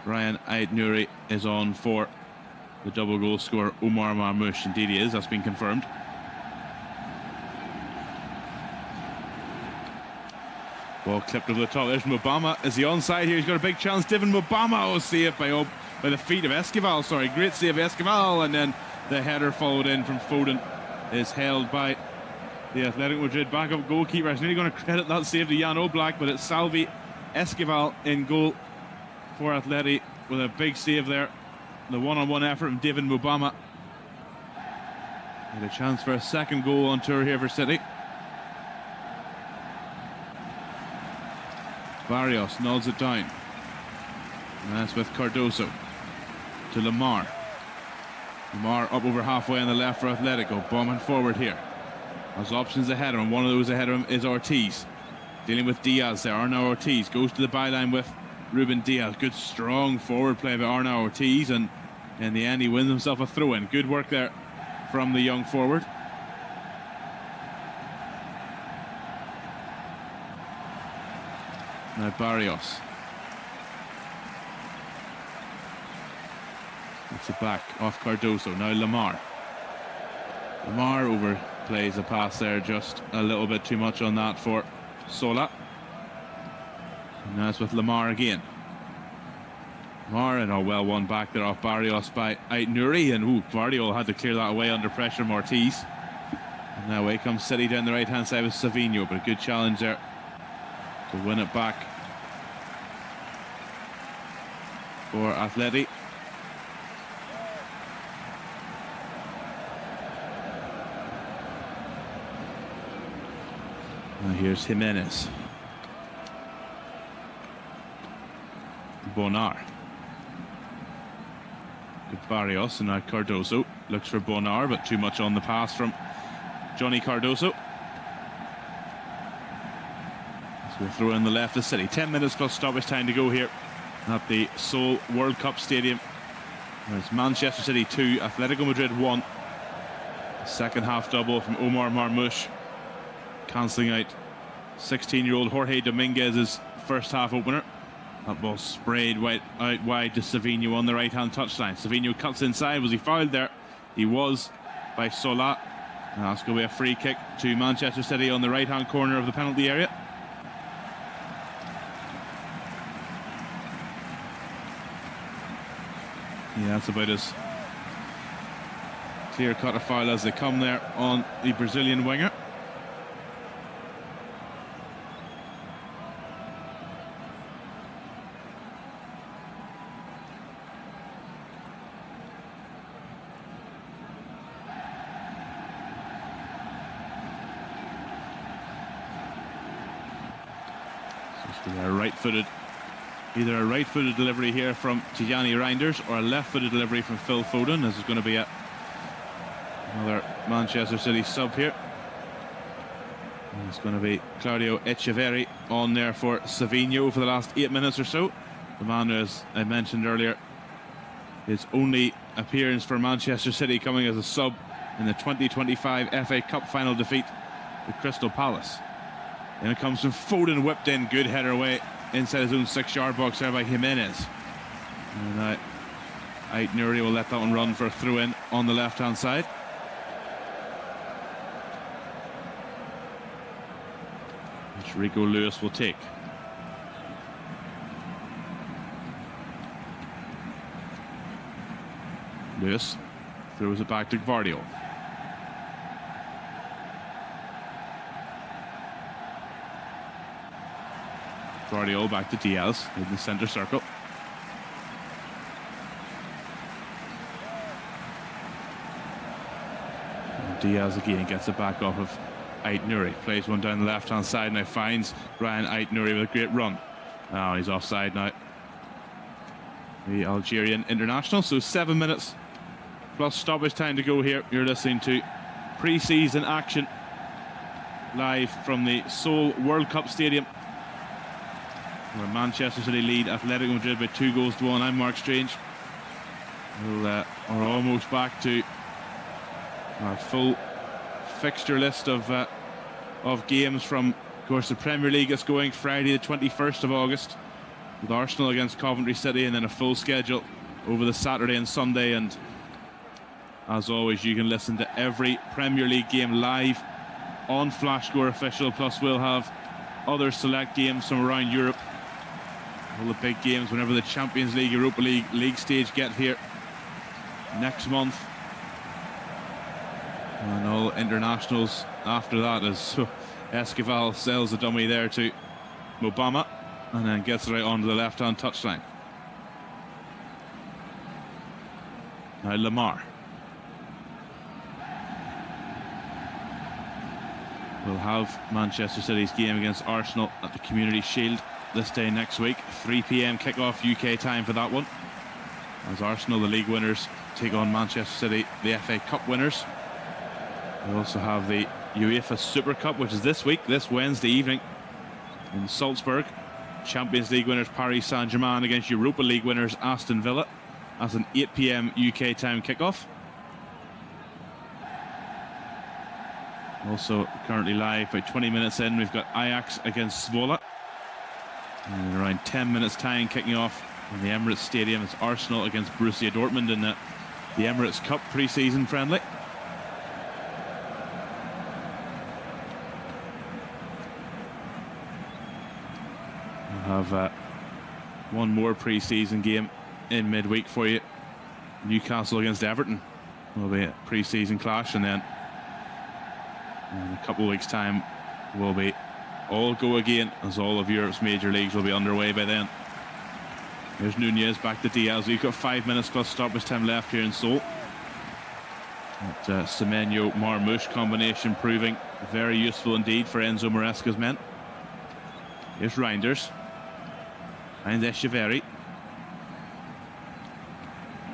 Ryan Aid-Nouri is on for the double goal scorer Omar Marmoush. Indeed he is, that's been confirmed. Ball clipped over the top. There's Mubama. Is he onside here? He's got a big chance. Divin Mubama. Oh, saved by the feet of Esquivel. Sorry, great save of Esquivel. And then the header followed in from Foden is held by the Atletico Madrid backup goalkeeper. I was nearly going to credit that save to Jan Oblak, but it's Salvi Esquivel in goal for Atleti with a big save there. The one-on-one effort from Divin Mubama. Had a chance for a second goal on tour here for City. Barrios nods it down. And that's with Cardoso. To Lamar. Lamar up over halfway on the left for Atletico. Bombing forward here. Has options ahead of him. One of those ahead of him is Ortiz. Dealing with Diaz there. Arnau Ortiz goes to the byline with Ruben Diaz. Good strong forward play by Arnau Ortiz, and in the end he wins himself a throw-in. Good work there from the young forward. Now Barrios. It's it back off Cardoso. Now Lamar. Lamar overplays a pass there, just a little bit too much on that for Sola. And now it's with Lamar again. Lamar, and well won back there off Barrios by Ait Nouri, and Guardiola had to clear that away under pressure from Ortiz. And now away comes City down the right hand side with Savinho, but a good challenge there to win it back for Atleti. Now here's Jimenez. Bonar. Good Barrios, and now Cardoso looks for Bonar, but too much on the pass from Johnny Cardoso. So we'll throw in the left of City. 10 minutes plus stoppage time to go here at the Seoul World Cup Stadium. It's Manchester City 2, Atletico Madrid 1. Second half double from Omar Marmoush, cancelling out 16-year-old Jorge Dominguez's first half opener. That ball sprayed out wide to Savinho on the right-hand touchline. Savinho cuts inside. Was he fouled there? He was, by Sola. And that's going to be a free kick to Manchester City on the right-hand corner of the penalty area. Yeah, that's about as clear-cut a foul as they come there on the Brazilian winger. Either a right-footed delivery here from Tijani Reinders or a left-footed delivery from Phil Foden. This is going to be another Manchester City sub here. And it's going to be Claudio Echeverri on there for Savinho for the last 8 minutes or so. The man, as I mentioned earlier, his only appearance for Manchester City coming as a sub in the 2025 FA Cup final defeat with Crystal Palace. And it comes from Foden, whipped in, good header away inside his own 6-yard box there by Jimenez. And Ait Nouri will let that one run for a throw-in on the left-hand side. Which Rico Lewis will take. Lewis throws it back to Gvardiol. Gvardiol back to Diaz in the centre circle. And Diaz again gets it back off of Ait Nouri. Plays one down the left hand side, now finds Ryan Ait Nouri with a great run. Oh, he's offside now. The Algerian international. So 7 minutes plus stoppage time to go here. You're listening to pre-season action live from the Seoul World Cup Stadium, where Manchester City lead Atletico Madrid by 2-1. I'm Mark Strange. We're almost back to our full fixture list of games from, of course, the Premier League is going Friday the 21st of August with Arsenal against Coventry City, and then a full schedule over the Saturday and Sunday. And as always, you can listen to every Premier League game live on Flash Score Official, plus we'll have other select games from around Europe. All the big games whenever the Champions League, Europa League stage get here next month. And all internationals after that, as Esquivel sells the dummy there to Mobama and then gets it right onto the left-hand touchline. Now Lamar. We'll have Manchester City's game against Arsenal at the Community Shield this day next week. 3 p.m. kickoff UK time for that one. As Arsenal, the league winners, take on Manchester City, the FA Cup winners. We also have the UEFA Super Cup, which is this week, this Wednesday evening in Salzburg. Champions League winners Paris Saint-Germain against Europa League winners Aston Villa. That's an 8 p.m. UK time kickoff. Also currently live, by 20 minutes in, we've got Ajax against Zwolle. And in around 10 minutes time, kicking off in the Emirates Stadium, it's Arsenal against Borussia Dortmund in the Emirates Cup pre-season friendly. We'll have one more pre-season game in midweek for you. Newcastle against Everton will be a pre-season clash, and then in a couple of weeks' time will be all go again, as all of Europe's major leagues will be underway by then. There's Nunez back to Diaz. We've got 5 minutes plus stoppage time left here in Seoul. That Semenyo-Marmoush combination proving very useful indeed for Enzo Maresca's men. Here's Reinders. And Echeverri.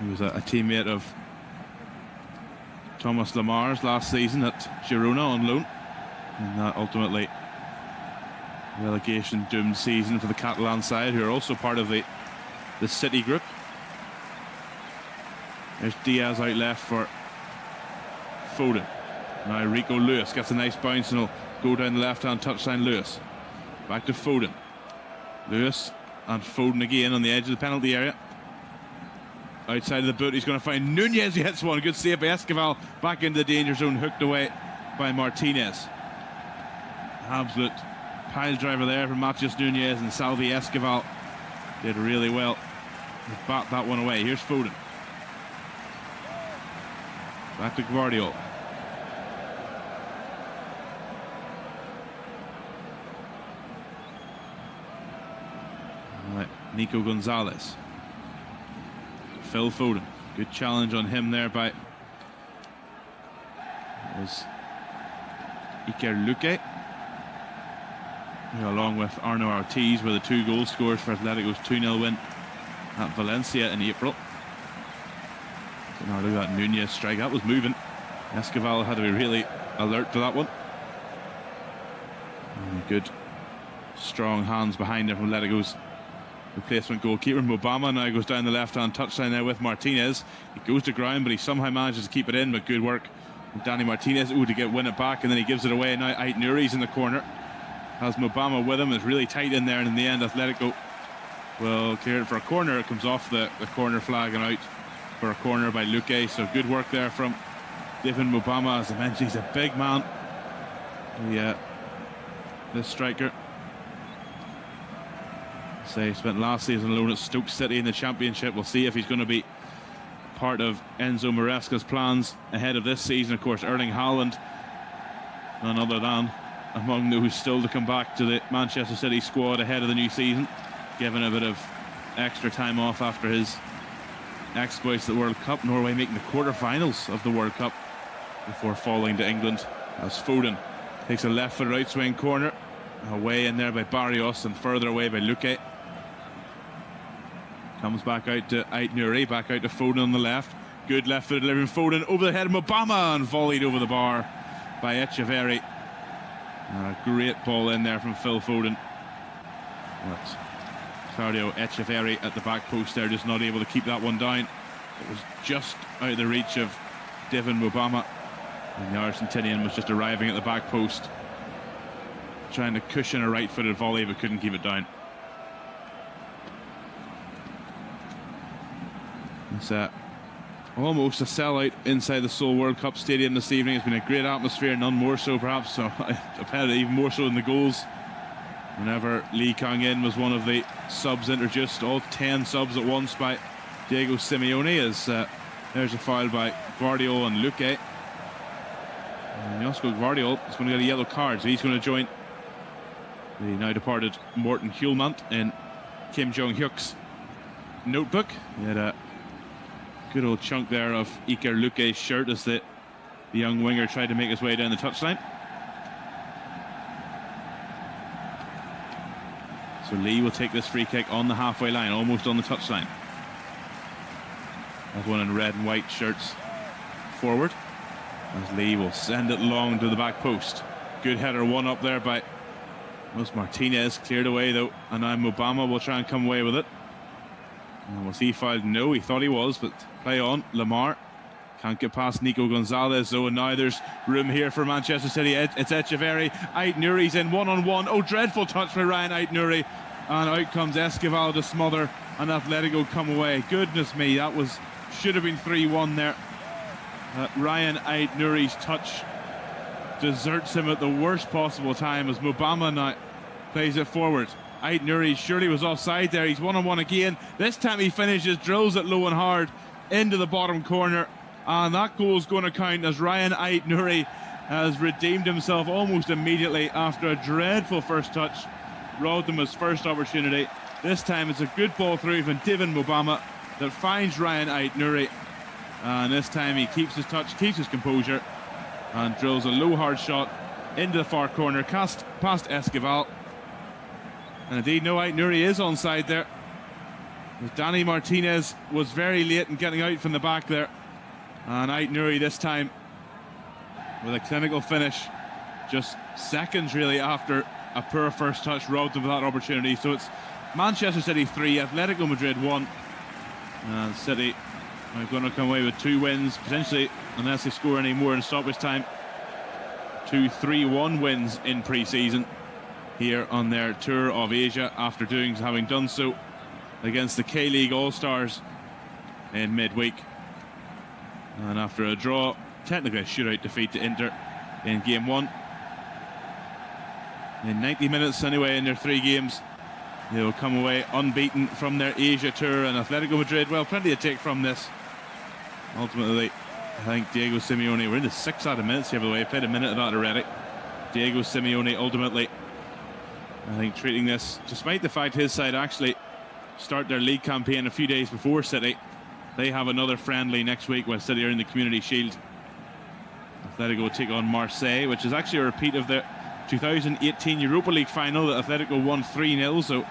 He was a teammate of Thomas Lamar's last season at Girona on loan. And that ultimately relegation doomed season for the Catalan side, who are also part of the City group. There's Diaz out left for Foden. Now Rico Lewis gets a nice bounce and he'll go down the left-hand touchline. Lewis. Back to Foden. Lewis and Foden again on the edge of the penalty area. Outside of the boot, he's going to find Nunez. He hits one. Good save by Esquivel. Back into the danger zone, hooked away by Martinez. Absolute pile driver there from Matheus Nunez, and Salvi Esquivel did really well to bat that one away. Here's Foden. Back to Gvardiol. Right, Nico Gonzalez. Phil Foden. Good challenge on him there by Iker Luque. Along with Arno Ortiz were the 2 goal scorers for Atletico's 2-0 win at Valencia in April. So now look at that Nunez strike. That was moving. Esquivel had to be really alert to that one. And good strong hands behind him from Atletico's replacement goalkeeper. Mobama now goes down the left-hand touchline there with Martinez. He goes to ground, but he somehow manages to keep it in, but good work from Danny Martinez. Ooh, to win it back, and then he gives it away. Now Ait Nouri's in the corner. Has Mobama with him. It's really tight in there, and in the end Atletico will clear it for a corner. It comes off the corner flag and out for a corner by Luque. So good work there from David Mobama. As I mentioned, he's a big man. This striker. He spent last season alone at Stoke City in the Championship. We'll see if he's going to be part of Enzo Maresca's plans ahead of this season. Of course, Erling Haaland, none other than among those still to come back to the Manchester City squad ahead of the new season, given a bit of extra time off after his exploits at the World Cup. Norway making the quarter-finals of the World Cup before falling to England, as Foden takes a left-footed outswing corner, away in there by Barrios and further away by Luque. Comes back out to Ait Nouri, back out to Foden on the left. Good left-footed delivery from Foden over the head of Mobama and volleyed over the bar by Echeverri. A great ball in there from Phil Foden. But Claudio Echeverri at the back post there, just not able to keep that one down. It was just out of the reach of Devin Mobama, and the Argentinian was just arriving at the back post, trying to cushion a right-footed volley, but couldn't keep it down. It's almost a sellout inside the Seoul World Cup Stadium this evening. It's been a great atmosphere, none more so perhaps. So I've had it even more so in the goals. Whenever Lee Kang-in was one of the subs introduced, all 10 subs at once by Diego Simeone, as there's a foul by Gvardiol and Luque. And Josko Gvardiol is going to get a yellow card, so he's going to join the now departed Morten Hjulmand in Kim Jong-hyuk's notebook. He had a good old chunk there of Iker Luque's shirt as the young winger tried to make his way down the touchline. So Lee will take this free kick on the halfway line, almost on the touchline. Everyone in red and white shirts forward, as Lee will send it long to the back post. Good header, one up there by Martinez, cleared away though, and now Mubama will try and come away with it. And was he fouled? No, he thought he was, but play on. Lamar can't get past Nico Gonzalez though, and now there's room here for Manchester City. It's Echeverri. Ait-Nouri's in one-on-one. Oh, dreadful touch by Ryan Ait-Nouri, and out comes Esquivel to smother, and Atletico come away. Goodness me, that should have been 3-1 there. Ryan Ait-Nouri's touch deserts him at the worst possible time as Mubama now plays it forward. Ait-Nouri surely was offside there. He's one-on-one again. This time he finishes, drills it low and hard into the bottom corner, and that goal's going to count as Ryan Ait-Nouri has redeemed himself almost immediately after a dreadful first touch. Robbed him his first opportunity. This time it's a good ball through from Divin Mubama that finds Ryan Ait-Nouri, and this time he keeps his touch, keeps his composure, and drills a low hard shot into the far corner, past Esquivel. And indeed, no, Ait-Nouri is onside there. Danny Martinez was very late in getting out from the back there, and Ait-Nouri this time with a clinical finish, just seconds really after a poor first touch, robbed him of that opportunity. So it's Manchester City 3, Atletico Madrid 1, and City are going to come away with 2 wins, potentially, unless they score any more in stoppage time. 2 3-1 wins in pre-season here on their tour of Asia, after having done so against the K-League All-Stars in midweek, and after a draw, technically a shootout defeat to Inter in game 1. In 90 minutes anyway in their 3 games, they will come away unbeaten from their Asia tour. And Atletico Madrid, well, plenty to take from this. Ultimately, I think Diego Simeone, we're into 6 added minutes here by the way, played a minute of that already. Diego Simeone ultimately, I think, treating this, despite the fact his side actually start their league campaign a few days before City. They have another friendly next week when City are in the Community Shield. Atletico will take on Marseille, which is actually a repeat of the 2018 Europa League final that Atletico won 3-0, so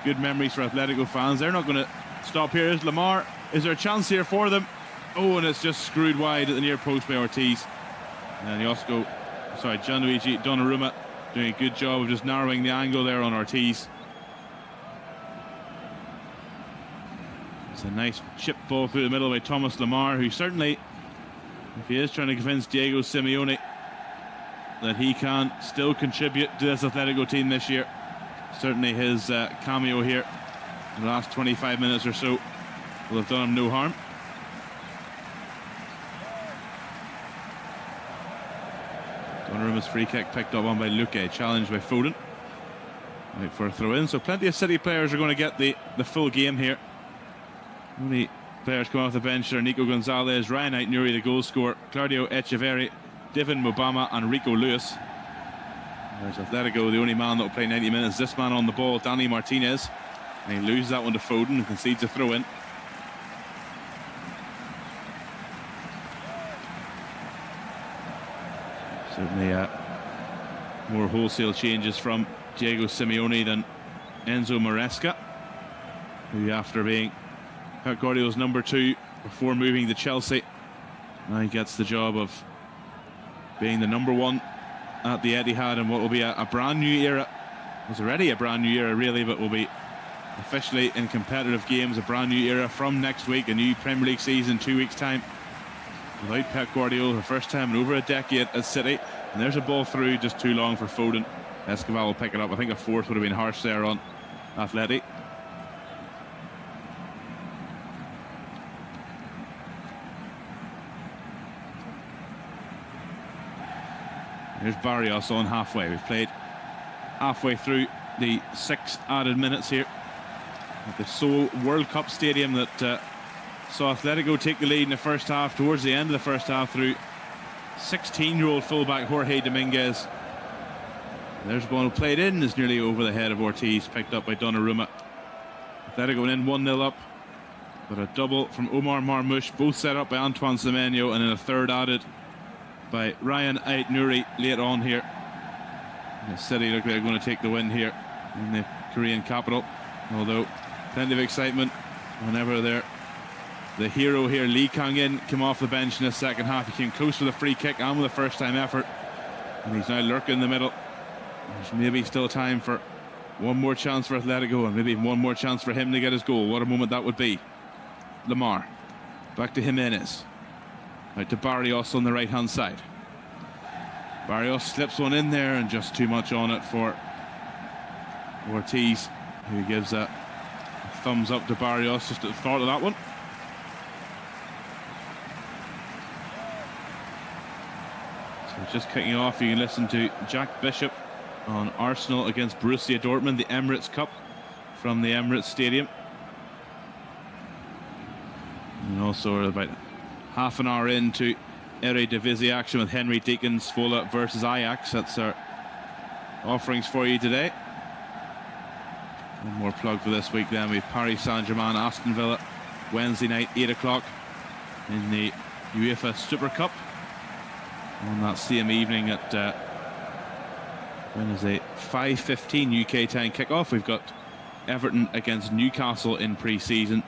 good memories for Atletico fans. They're not going to stop here. Is Lamar, is there a chance here for them? Oh, and it's just screwed wide at the near post by Ortiz. And Gianluigi Donnarumma doing a good job of just narrowing the angle there on Ortiz. It's a nice chip ball through the middle by Thomas Lamar, who certainly, if he is trying to convince Diego Simeone that he can still contribute to this Atletico team this year, certainly his cameo here in the last 25 minutes or so will have done him no harm. Donnarumma's free kick picked up on by Luque, challenged by Foden. Right for a throw in, so plenty of City players are going to get the full game here. Only players coming off the bench are Nico Gonzalez, Ryan Ait-Nouri, the goal scorer, Claudio Echeverri, Divin Mubama and Rico Lewis. There's Atletico, the only man that will play 90 minutes. This man on the ball, Danny Martinez, and he loses that one to Foden and concedes a throw in. Certainly more wholesale changes from Diego Simeone than Enzo Maresca, who, after being Pep Guardiola's number 2 before moving to Chelsea, now he gets the job of being the number 1 at the Etihad in what will be a brand new era. It was already a brand new era really, but will be officially in competitive games a brand new era from next week, a new Premier League season 2 weeks time without Pep Guardiola, the first time in over a decade at City. And there's a ball through, just too long for Foden. Esquivel will pick it up. I think a fourth would have been harsh there on Atleti. Here's Barrios on halfway. We've played halfway through the 6 added minutes here at the Seoul World Cup Stadium that saw Atletico take the lead in the first half, towards the end of the first half, through 16-year-old fullback Jorge Dominguez. There's one who played in, is nearly over the head of Ortiz, picked up by Donnarumma. Atletico went in 1-0 up, but a double from Omar Marmoush, both set up by Antoine Semenyo, and then a third added by Ryan Ait-Nouri late on here. And City look like they're going to take the win here in the Korean capital. Although plenty of excitement whenever the hero here, Lee Kang-in, came off the bench in the second half. He came close with a free kick and with a first-time effort, and he's now lurking in the middle. There's maybe still time for one more chance for Atletico, and maybe one more chance for him to get his goal. What a moment that would be. Lamar, back to Jimenez, out to Barrios on the right-hand side. Barrios slips one in there, and just too much on it for Ortiz, who gives a thumbs up to Barrios just at the thought of that one. So just kicking off, you can listen to Jack Bishop on Arsenal against Borussia Dortmund, the Emirates Cup from the Emirates Stadium. And also we're about half an hour into Eredivisie action with Henry Deacons, Vola versus Ajax. That's our offerings for you today. One more plug for this week then. We have Paris Saint-Germain, Aston Villa, Wednesday night, 8 o'clock in the UEFA Super Cup. On that same evening at Wednesday, 5:15 UK time kickoff, we've got Everton against Newcastle in pre-season.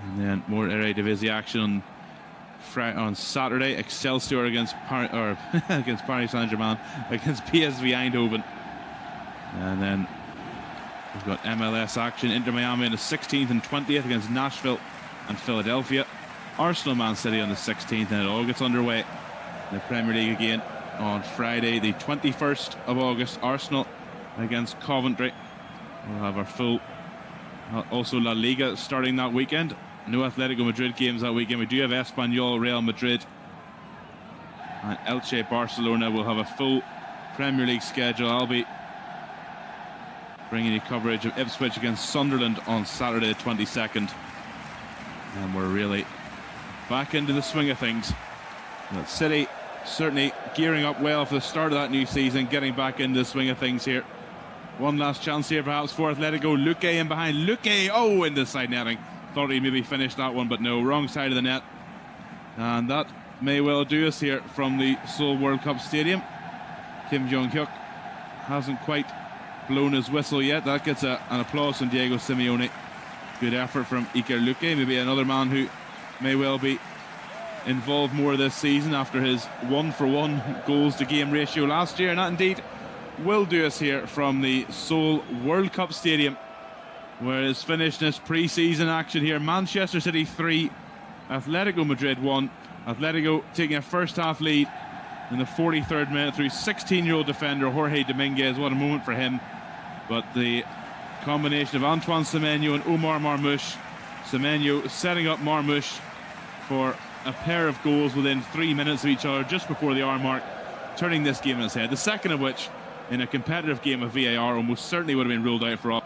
And then more Eredivisie action on Saturday. Excelsior against against Paris Saint-Germain, against PSV Eindhoven. And then we've got MLS action. Inter Miami on the 16th and 20th against Nashville and Philadelphia. Arsenal Man City on the 16th, and it all gets underway in the Premier League again on Friday, the 21st of August. Arsenal against Coventry. We'll have our full also La Liga starting that weekend. No Atletico Madrid games that weekend. We do have Espanyol, Real Madrid and Elche, Barcelona. We'll have a full Premier League schedule. I'll be bringing you coverage of Ipswich against Sunderland on Saturday the 22nd. And we're really back into the swing of things. But City certainly gearing up well for the start of that new season, getting back into the swing of things here. One last chance here perhaps for Atletico. Luque in behind. Luque, oh, into side netting. Thought he maybe finished that one, but no, wrong side of the net. And that may well do us here from the Seoul World Cup Stadium. Kim Jong-hyuk hasn't quite blown his whistle yet. That gets an applause from Diego Simeone. Good effort from Iker Luque, maybe another man who may well be involved more this season after his 1-for-1 goals to game ratio last year. And that indeed will do us here from the Seoul World Cup Stadium, where it's finished this pre-season action here. Manchester City 3, Atletico Madrid 1. Atletico taking a first half lead in the 43rd minute through 16-year-old defender Jorge Dominguez. What a moment for him. But the combination of Antoine Semenyo and Omar Marmoush. Semenyo setting up Marmoush for a pair of goals within 3 minutes of each other just before the hour mark, turning this game on its head. The second of which, in a competitive game of VAR, almost certainly would have been ruled out for all.